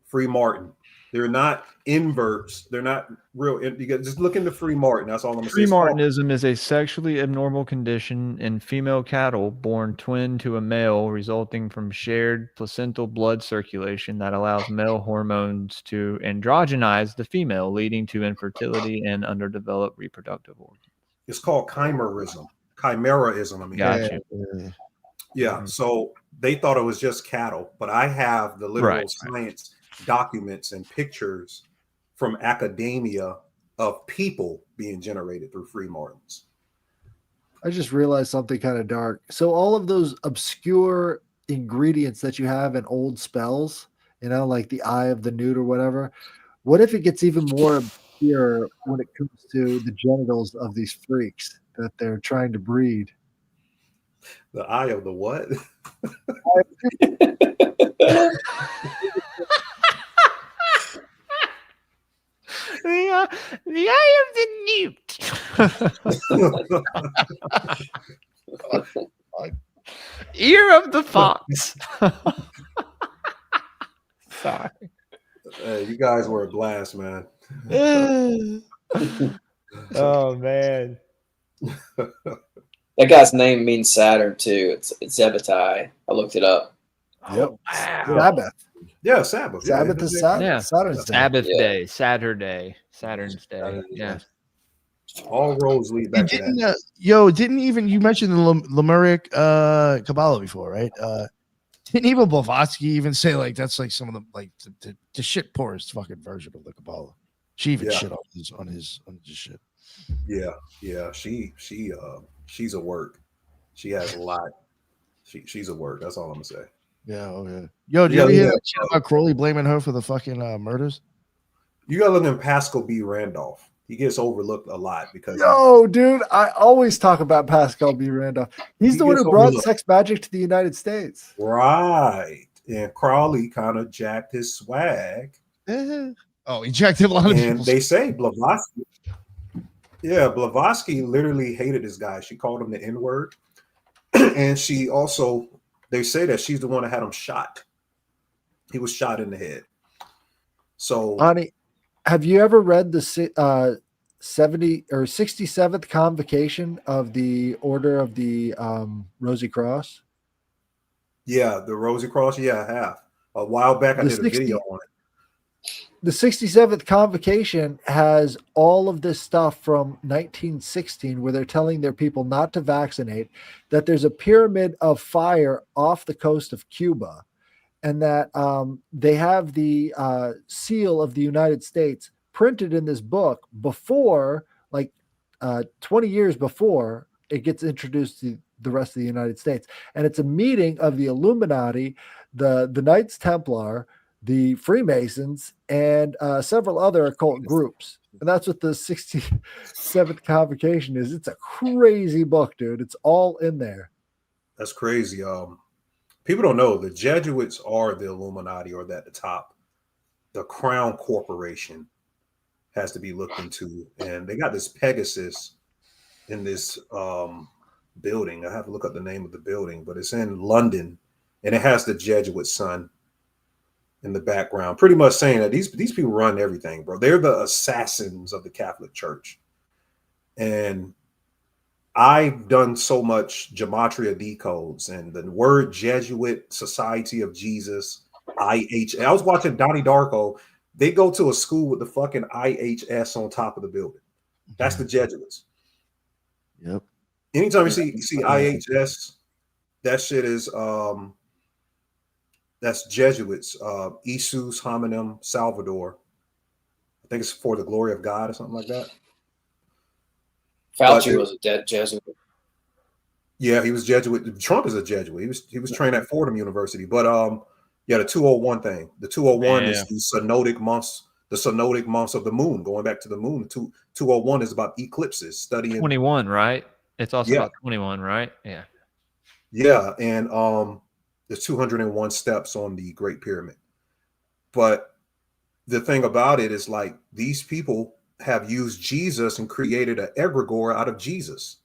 D: Free Martin. They're not inverts. They're not real. You got just look into Free Martin. That's all I'm going to say.
F: Free Martinism is a sexually abnormal condition in female cattle born twin to a male, resulting from shared placental blood circulation that allows male hormones to androgenize the female, leading to infertility and underdeveloped reproductive organs.
D: It's called chimerism. Chimeraism. I mean,
F: Gotcha.
D: Yeah. So they thought it was just cattle, but I have the literal science documents and pictures from academia of people being generated through Free Martins.
B: I just realized something kind of dark. So all of those obscure ingredients that you have in old spells, you know, like the Eye of the Newt or whatever, what if it gets even more obscure when it comes to the genitals of these freaks that they're trying to breed?
D: The eye of the what?
F: The eye of the newt. Ear of the fox. Sorry.
D: You guys were a blast, man.
F: Oh man.
E: That guy's name means Saturn too. It's Zebedee. I looked it up.
B: Yep.
F: Wow.
B: Sabbath.
D: Yeah, Sabbath.
B: Sabbath is Saturn.
F: Yeah.
B: Saturn's Day.
F: Sabbath
E: Yeah.
F: day, Saturday, Saturn's day. Yeah.
D: All roads lead back to
A: Didn't,
D: that.
A: didn't even, you mentioned the Lemuric Kabbalah before, right? Didn't even Blavatsky even say like that's like some of the like the shit poorest fucking version of the Kabbalah? She even shit on his shit.
D: Yeah. She's a work. She has a lot. She's a work. That's all I'm gonna say.
A: Yeah, oh yeah. Yo, did you ever hear that shit about Crowley blaming her for the fucking murders?
D: You gotta look at Pascal B. Randolph. He gets overlooked a lot because
B: Dude, I always talk about Pascal B. Randolph. He's the one who brought sex magic to the United States.
D: Right. And Crowley kind of jacked his swag.
A: Oh, he jacked a lot of people.
D: And they say Blavatsky. Yeah, Blavatsky literally hated this guy. She called him the N-word. And she also, they say that she's the one that had him shot. He was shot in the head. So,
B: Ani, have you ever read the 70 or 67th convocation of the Order of the Rosy Cross?
D: Yeah, the Rosy Cross. Yeah, I have. A while back, I did a video on it.
B: the 67th convocation has all of this stuff from 1916 where they're telling their people not to vaccinate, that there's a pyramid of fire off the coast of Cuba, and that they have the seal of the United States printed in this book before, like 20 years before it gets introduced to the rest of the United States. And it's a meeting of the Illuminati, the Knights Templar, the Freemasons, and several other occult groups. And that's what the 67th convocation is. It's a crazy book, dude. It's all in there.
D: That's crazy. People don't know the Jesuits are the Illuminati, or at the top. The Crown Corporation has to be looked into. And they got this Pegasus in this building. I have to look up the name of the building, but it's in London, and it has the Jesuit sun in the background, pretty much saying that these people run everything, bro. They're the assassins of the Catholic Church. And I've done so much gematria decodes, and the word Jesuit, Society of Jesus, IH. I was watching Donnie Darko. They go to a school with the fucking IHS on top of the building. That's the Jesuits.
A: Yep.
D: Anytime you see IHS, that shit is that's Jesuits. Isus Hominum Salvador. I think it's for the glory of God or something like that.
E: Fauci was a dead Jesuit.
D: Yeah, he was Jesuit. Trump is a Jesuit. He was trained at Fordham University. But yeah, the 201 thing. The 201 is the synodic months of the moon, going back to the moon. 201 is about eclipses, studying
F: 21, right? It's also about 21, right? Yeah.
D: Yeah, and there's 201 steps on the Great Pyramid. But the thing about it is, like, these people have used Jesus and created an egregore out of Jesus.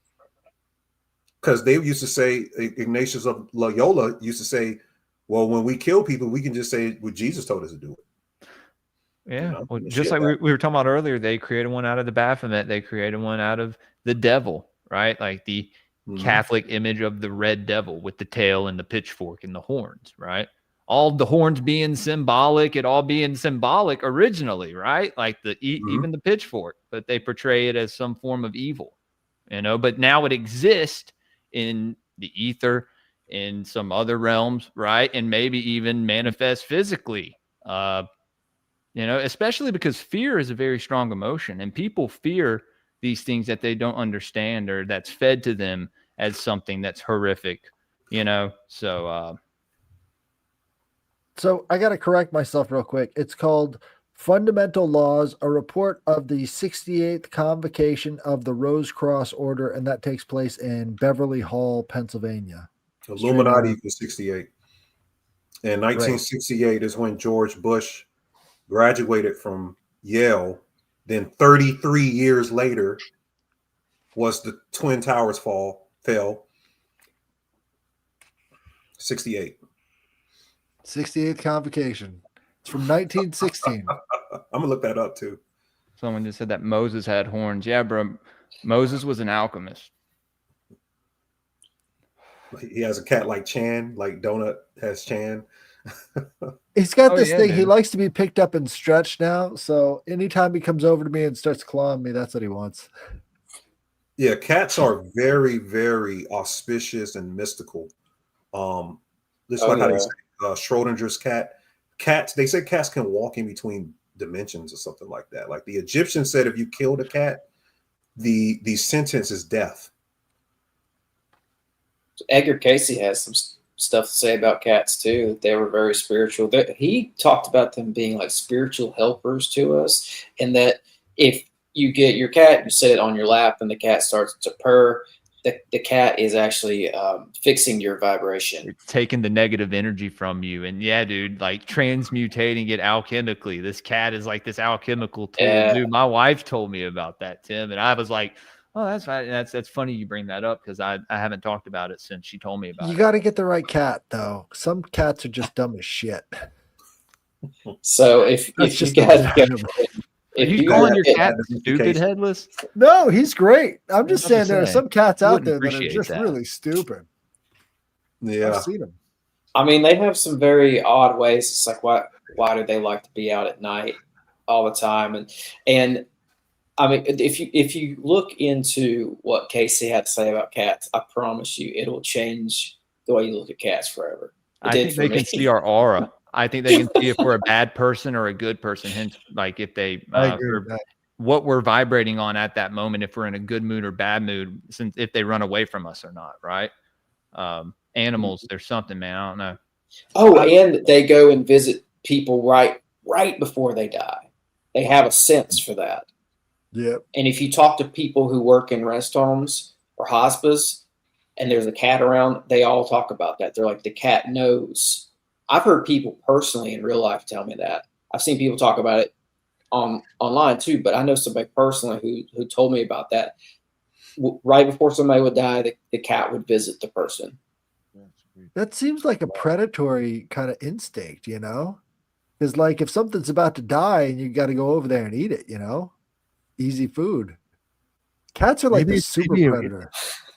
D: Because they used to say, Ignatius of Loyola used to say, well, when we kill people, we can just say, well, Jesus told us to do it.
F: Yeah.
D: You know?
F: Well, just like we were talking about earlier, they created one out of the Baphomet. They created one out of the devil, right? Like the Catholic image of the red devil with the tail and the pitchfork and the horns, right? All the horns being symbolic, it all being symbolic originally, right? Like even the pitchfork, but they portray it as some form of evil, you know, but now it exists in the ether, in some other realms, right? And maybe even manifest physically, you know, especially because fear is a very strong emotion, and people fear these things that they don't understand or that's fed to them as something that's horrific, you know? So
B: I got to correct myself real quick. It's called Fundamental Laws, a report of the 68th convocation of the Rose Cross Order, and that takes place in Beverly Hall, Pennsylvania.
D: Illuminati was 68. And 1968 is when George Bush graduated from Yale. Then 33 years later was the Twin Towers fell. 68.
B: 68th convocation. It's from 1916.
D: I'm gonna look that up too.
F: someone just said that Moses had horns. Yeah, bro. Moses was an alchemist.
D: He has a cat like Chan, like Donut has Chan.
B: He's got this thing.
F: dude.
B: He likes to be picked up and stretched now. So anytime he comes over to me and starts clawing me, that's what he wants.
D: Yeah, cats are very, very auspicious and mystical. This is like how they say Schrodinger's cat. Cats, they say cats can walk in between dimensions or something like that. Like the Egyptians said, if you killed a cat, the sentence is death.
E: Edgar Casey has some stuff to say about cats too. They were very spiritual. He talked about them being like spiritual helpers to us, and that if you get your cat, you set it on your lap, and the cat starts to purr, the cat is actually fixing your vibration.
F: It's taking the negative energy from you. And yeah, dude, like transmutating it alchemically. This cat is like this alchemical tool.
E: Yeah.
F: Dude, my wife told me about that, Tim. And I was like, oh, that's right. That's funny you bring that up because I haven't talked about it since she told me about it.
B: You got to get the right cat, though. Some cats are just dumb as shit.
E: So if you got
F: Are you calling your cat stupid, Headless?
B: No, he's great. I'm just saying there are some cats out there that are
F: appreciate
B: just
F: that.
B: really stupid.
D: Yeah.
B: I've seen them.
E: I mean, they have some very odd ways. It's like, why do they like to be out at night? all the time. And I mean, if you look into what Casey had to say about cats, I promise you, it'll change the way you look at cats forever.
F: I think they can see our aura. I think they can see if we're a bad person or a good person. Hence, like if they,
A: I agree with that.
F: what we're vibrating on at that moment, if we're in a good mood or bad mood, since if they run away from us or not, right? Animals, there's something, man. I don't know.
E: Oh, and they go and visit people right before they die. They have a sense for that.
B: Yep.
E: And if you talk to people who work in rest homes or hospice and there's a cat around, they all talk about that. They're like, the cat knows. I've heard people personally in real life tell me that. I've seen people talk about it online too, but I know somebody personally who told me about that. Right before somebody would die, the cat would visit the person.
B: That seems like a predatory kind of instinct, you know? Because like if something's about to die and you got to go over there and eat it, you know? Easy food. Cats are like the super predator.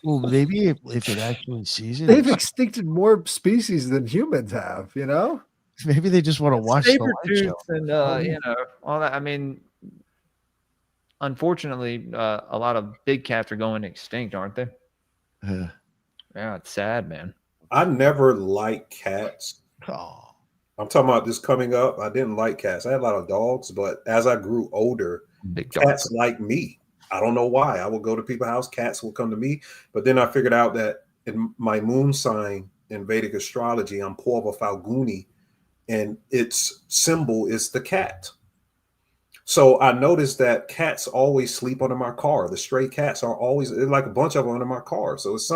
A: Well, maybe if it actually sees it,
B: They've extincted more species than humans have, you know?
A: maybe they just want to watch the live show.
F: And you know, all that. I mean, unfortunately, a lot of big cats are going extinct, aren't they? Yeah, it's sad, man.
D: I never liked cats.
A: Oh.
D: I'm talking about this coming up. I didn't like cats. I had a lot of dogs, but as I grew older, cats like me. I don't know why. I would go to people's house, cats will come to me. But then I figured out that in my moon sign in Vedic astrology, I'm Purva Falguni, and its symbol is the cat. So I noticed that cats always sleep under my car. The stray cats are always, like a bunch of them under my car. So it's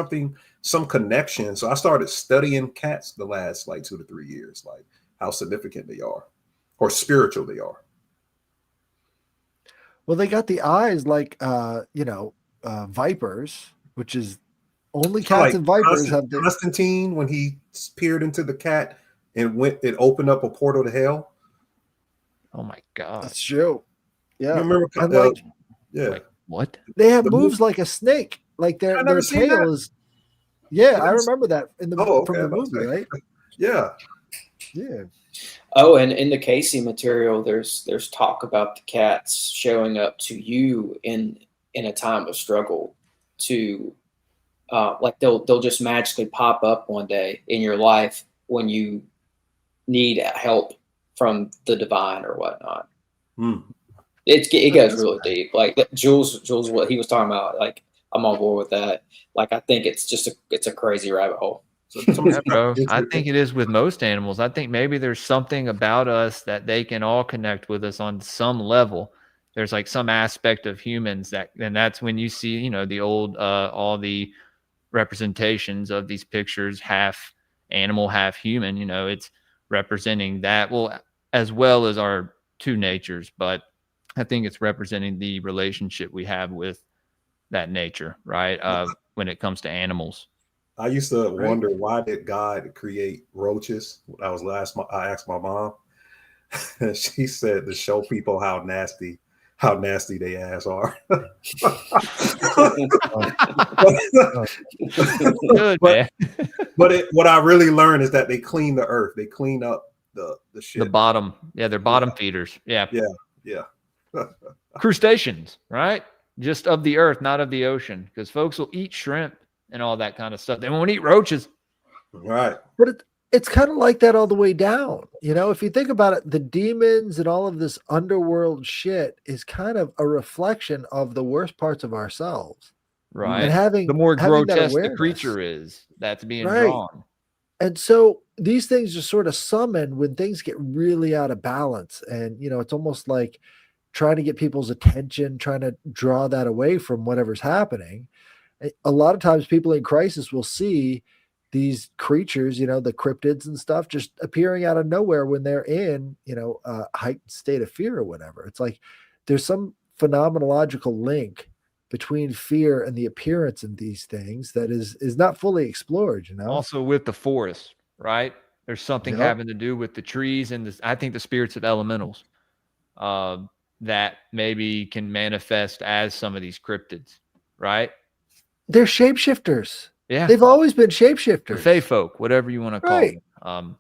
D: some connection. So I started studying cats the last like 2 to 3 years, like how significant they are or spiritual they are.
B: Well, they got the eyes like, vipers, which is only cats
D: like
B: and vipers have the.
D: Constantine, when he peered into the cat and it opened up a portal to hell.
F: Oh my God.
B: That's true. Yeah.
D: You remember? Yeah.
F: Like, what?
B: They have moves like a snake. Like their tail is. Yeah, I remember that from the movie, right?
D: Yeah.
B: Yeah.
E: Oh, and in the Casey material, there's talk about the cats showing up to you in a time of struggle to like they'll just magically pop up one day in your life when you need help from the divine or whatnot. It goes really deep. Like Jules, what he was talking about, like I'm on board with that. Like I think it's a crazy rabbit hole.
F: Yeah, bro. I think it is with most animals. I think maybe there's something about us that they can all connect with us on some level. There's like some aspect of humans and that's when you see, you know, the old, all the representations of these pictures, half animal, half human, you know, it's representing that. Well, as well as our two natures, but I think it's representing the relationship we have with that nature, right? When it comes to animals.
D: I used to wonder, why did God create roaches? I asked my mom. She said to show people how nasty they ass are.
F: Good, man.
D: But what I really learned is that they clean the earth. They clean up the shit.
F: The bottom. Yeah, they're bottom feeders. Yeah.
D: Yeah.
F: Crustaceans, right? Just of the earth, not of the ocean. Because folks will eat shrimp and all that kind of stuff. They won't eat roaches.
D: Right.
B: But it's kind of like that all the way down. You know, if you think about it, the demons and all of this underworld shit is kind of a reflection of the worst parts of ourselves.
F: Right.
B: And
F: the more grotesque the creature is, that's being drawn.
B: And so these things are sort of summoned when things get really out of balance. And, you know, it's almost like trying to get people's attention, trying to draw that away from whatever's happening. A lot of times people in crisis will see these creatures, you know, the cryptids and stuff just appearing out of nowhere when they're in, you know, a heightened state of fear or whatever. It's like there's some phenomenological link between fear and the appearance of these things that is not fully explored, you know.
F: Also with the forest, right? There's something having to do with the trees and I think the spirits of elementals that maybe can manifest as some of these cryptids, right?
B: They're shapeshifters.
F: Yeah.
B: They've always been shapeshifters.
F: The fae folk, whatever you want to call them.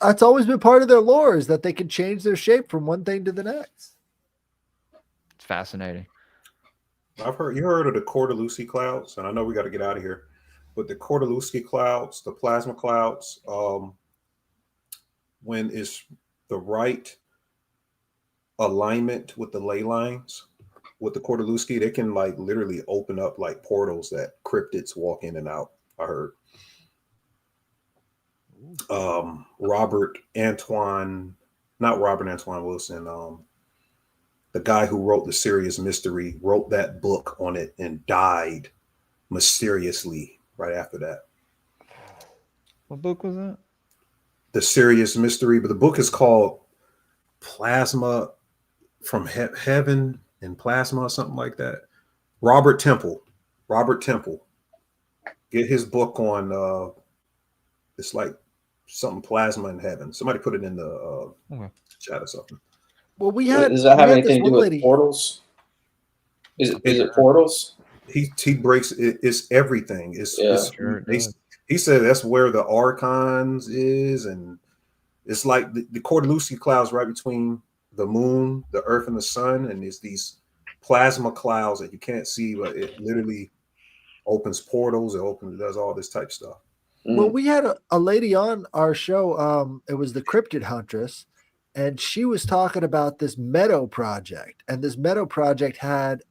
B: That's always been part of their lore, is that they can change their shape from one thing to the next.
F: It's fascinating.
D: You heard of the Cordalucci clouds, and I know we got to get out of here, but the Cordalucci clouds, the plasma clouds, when it's the right alignment with the ley lines with the Cordalucci, they can like literally open up like portals that cryptids walk in and out. I heard. Not Robert Antoine Wilson, the guy who wrote The Serious Mystery, wrote that book on it and died mysteriously right after that.
F: What book was that?
D: The Serious Mystery, but the book is called Plasma from Heaven and Plasma or something like that. Robert Temple. Get his book on it's like something Plasma in Heaven. Somebody put it in the chat or something.
B: Well,
E: does that have anything to do with portals? Is it portals?
D: He breaks it. It's everything. He said that's where the archons is, and it's like the Cordalucci clouds right between the moon, the earth, and the sun, and it's these plasma clouds that you can't see, but it literally opens portals. It does all this type stuff.
B: Well, we had a lady on our show. It was the Cryptid Huntress, and she was talking about this Meadow project, and this Meadow project had,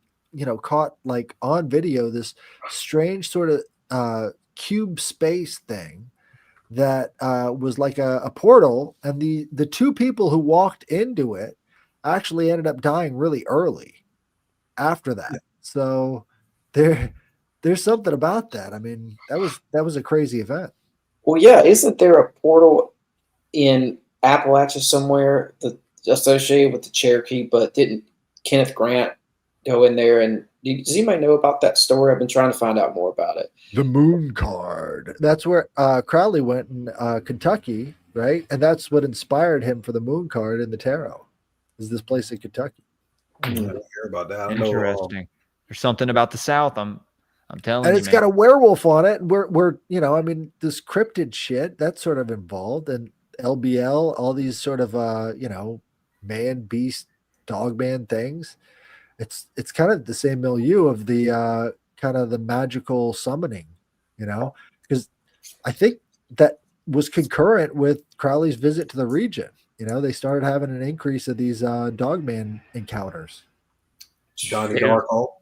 B: caught like on video this strange sort of cube space thing that was like a portal, and the two people who walked into it actually ended up dying really early after that. So there's something about that. I mean, that was a crazy event.
E: Well, yeah, isn't there a portal in Appalachia somewhere associated with the Cherokee? But didn't Kenneth Grant go in there? And does anybody know about that story? I've been trying to find out more about it.
B: The Moon Card. That's where Crowley went in Kentucky, right? And that's what inspired him for the Moon Card in the tarot. Is this place in Kentucky?
D: I don't hear about that.
F: Interesting. There's something about the South. I'm telling you.
B: And it's got a werewolf on it. And we're this cryptid shit that's sort of involved, and LBL, all these sort of man, beast, dog man things. It's kind of the same milieu of the kind of the magical summoning, because I think that was concurrent with Crowley's visit to the region. They started having an increase of these dogman encounters.
D: Donnie Darko.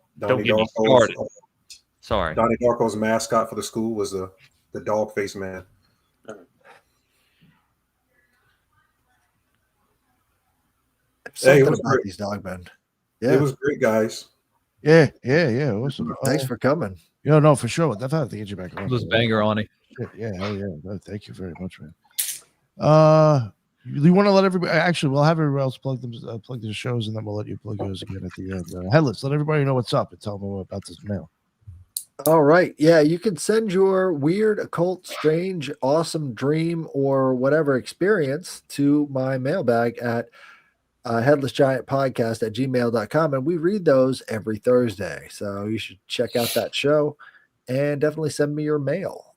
F: Sorry.
D: Donnie Darko's mascot for the school was the dog face man.
B: Something about these dogmen. Yeah.
D: It was great, guys.
A: Yeah. Awesome.
B: Thanks for coming.
A: No, for sure. We'll definitely have to get you back on.
F: Just banger on it.
A: Yeah, hell yeah. No, thank you very much, man. You want to let everybody? Actually, we'll have everybody else plug the shows, and then we'll let you plug yours again at the end. Headless, let everybody know what's up and tell them about this mail.
B: All right. Yeah, you can send your weird, occult, strange, awesome dream or whatever experience to my mailbag at headlessgiantpodcast@gmail.com, and we read those every Thursday. So you should check out that show and definitely send me your mail.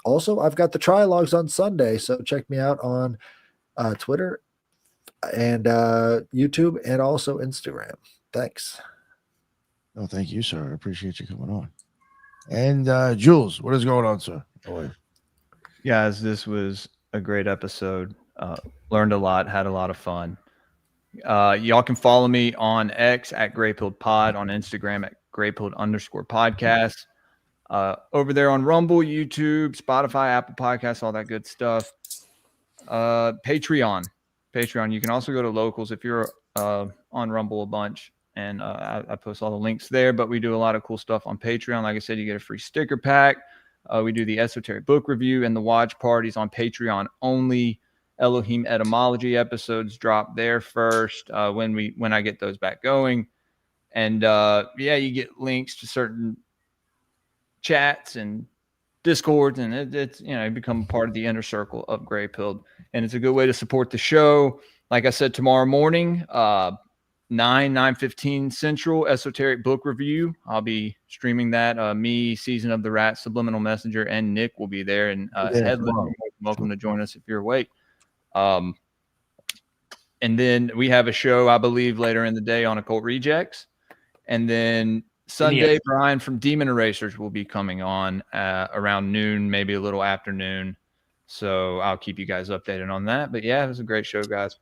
B: Also, I've got the trilogues on Sunday, so check me out on Twitter and YouTube and also Instagram. Thanks.
A: Oh, thank you, sir. I appreciate you coming on. And Jules, what is going on, sir?
F: Guys, this was a great episode. Learned a lot, had a lot of fun. Y'all can follow me on X at Graypilled Pod, on Instagram at Graypilled_podcast. Over there on Rumble, YouTube, Spotify, Apple Podcasts, all that good stuff. Patreon. You can also go to Locals if you're on Rumble a bunch. And I post all the links there, but we do a lot of cool stuff on Patreon. Like I said, you get a free sticker pack. We do the esoteric book review and the watch parties on Patreon only. Elohim etymology episodes drop there first when I get those back going. And you get links to certain chats and discords, and it's become part of the inner circle of Gray Pilled. And it's a good way to support the show. Like I said, tomorrow morning, 9:15 Central, esoteric book review. I'll be streaming that. Me, Season of the Rat, Subliminal Messenger, and Nick will be there. And Headless
C: welcome to join us if you're awake. And then we have a show, I believe, later in the day on Occult Rejects. And then Sunday, Brian from Demon Erasers will be coming on around noon, maybe a little afternoon. So I'll keep you guys updated on that. But yeah, it was a great show, guys.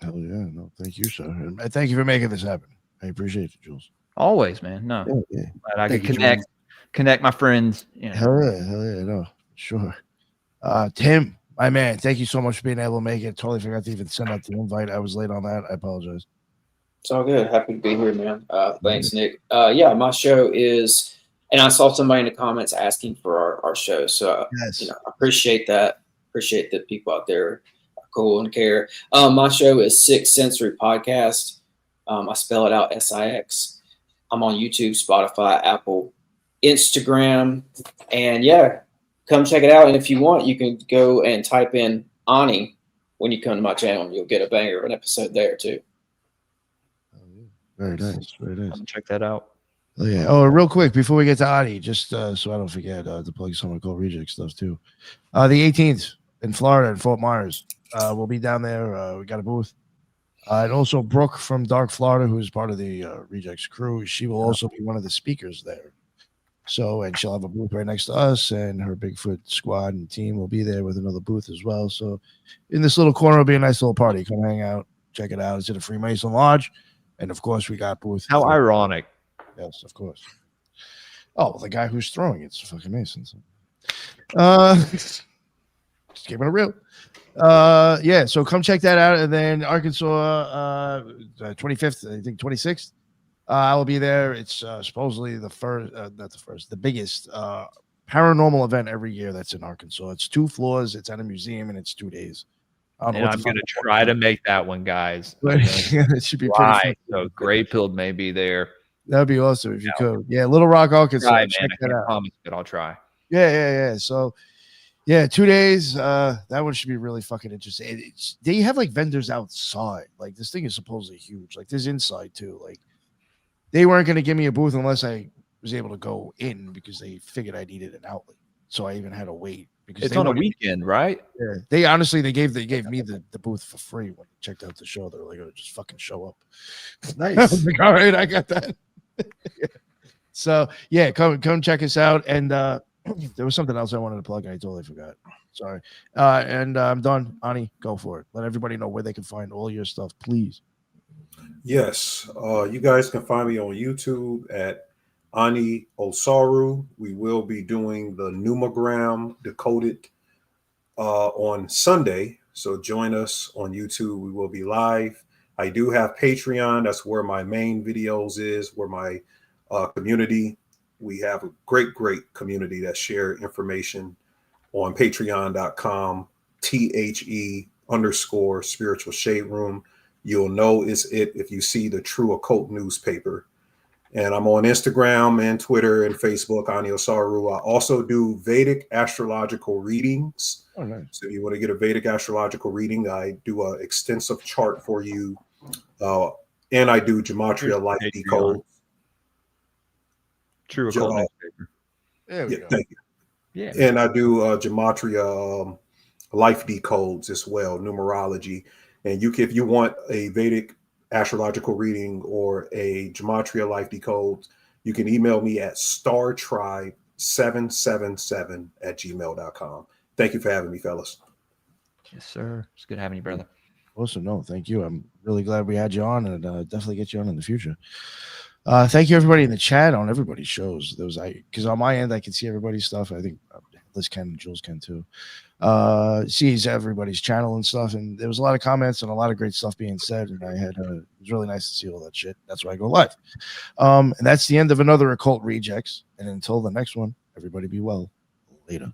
A: Hell yeah. No, thank you, sir. And thank you for making this happen. I appreciate it, Jules.
C: Always, man. No.
A: Yeah.
C: Glad I could connect my friends. You know.
A: Hell yeah. No, sure. Tim, my man, thank you so much for being able to make it. Totally forgot to even send out the invite. I was late on that. I apologize.
E: It's all good. Happy to be here, man. Thanks, Nick. Yeah, my show is, and I saw somebody in the comments asking for our show. So,
A: yes.
E: I appreciate that. Appreciate that people out there are cool and care. My show is Sixth Sensory Podcast. I spell it out SIX. I'm on YouTube, Spotify, Apple, Instagram, and yeah, come check it out. And if you want, you can go and type in Ani when you come to my channel, and you'll get a banger of an episode there too.
A: Very nice. Very nice.
C: Check that out.
A: Oh, yeah. Oh, real quick before we get to Ani, just so I don't forget to plug some Occult Reject stuff too. The 18th in Florida, in Fort Myers, we'll be down there. We got a booth. And also Brooke from Dark Florida, who's part of the Rejects crew, she will also be one of the speakers there. So, and she'll have a booth right next to us, and her Bigfoot squad and team will be there with another booth as well. So, in this little corner will be a nice little party. Come hang out, check it out. It's at a Freemason Lodge, and of course, we got booth.
F: How ironic!
A: Yes, of course. Oh, well, the guy who's throwing it's fucking Mason. So. Just keeping it real. Yeah, so come check that out. And then Arkansas, 25th, I think 26th. I will be there. It's supposedly the biggest paranormal event every year that's in Arkansas. It's 2 floors, it's at a museum, and it's 2 days.
F: I'm going to try to make that one, guys.
A: It should be pretty fun.
F: So Gray Pilled may be there.
A: That'd be awesome if you could. Yeah, Little Rock, Arkansas.
F: Check that out. Promise, but I'll try.
A: Yeah. So, yeah, 2 days. That one should be really fucking interesting. They have like vendors outside. Like this thing is supposedly huge. Like there's inside too. Like they weren't going to give me a booth unless I was able to go in because they figured I needed an outlet. So I even had to wait because
F: it's on a weekend, right?
A: Yeah. They honestly they gave me the booth for free when I checked out the show. They were like, "Oh, just fucking show up."
B: Nice.
A: I was like, all right, I got that. Yeah. So yeah, come check us out. And there was something else I wanted to plug and I totally forgot. Sorry. And I'm done. Ani, go for it. Let everybody know where they can find all your stuff, please.
D: Yes. You guys can find me on YouTube at Ani Osaru. We will be doing the Numogram Decoded on Sunday. So join us on YouTube. We will be live. I do have Patreon. That's where my main videos is, where my community. We have a great community that share information on patreon.com, THE_spiritual shade room. You'll know it's it if you see the True Occult newspaper. And I'm on Instagram and Twitter and Facebook, Ani Osaru. I also do Vedic astrological readings.
A: Oh, nice.
D: So if you want to get a Vedic astrological reading, I do an extensive chart for you. And I do Gematria Life Decode.
F: True Occult newspaper.
A: There we go.
D: Thank you.
F: Yeah.
D: And I do Gematria Life Decodes as well, numerology. And if you want a Vedic astrological reading or a Gematria Life Decode, you can email me at startribe777@gmail.com. Thank you for having me, fellas.
F: Yes, sir. It's good having you, brother.
A: Awesome. No, thank you. I'm really glad we had you on, and definitely get you on in the future. Thank you, everybody in the chat on everybody's shows. Because on my end, I can see everybody's stuff. I think Liz can and Jules can too. Sees everybody's channel and stuff, and there was a lot of comments and a lot of great stuff being said. And it was really nice to see all that shit. That's why I go live. And that's the end of another Occult Rejects. And until the next one, everybody be well. Later.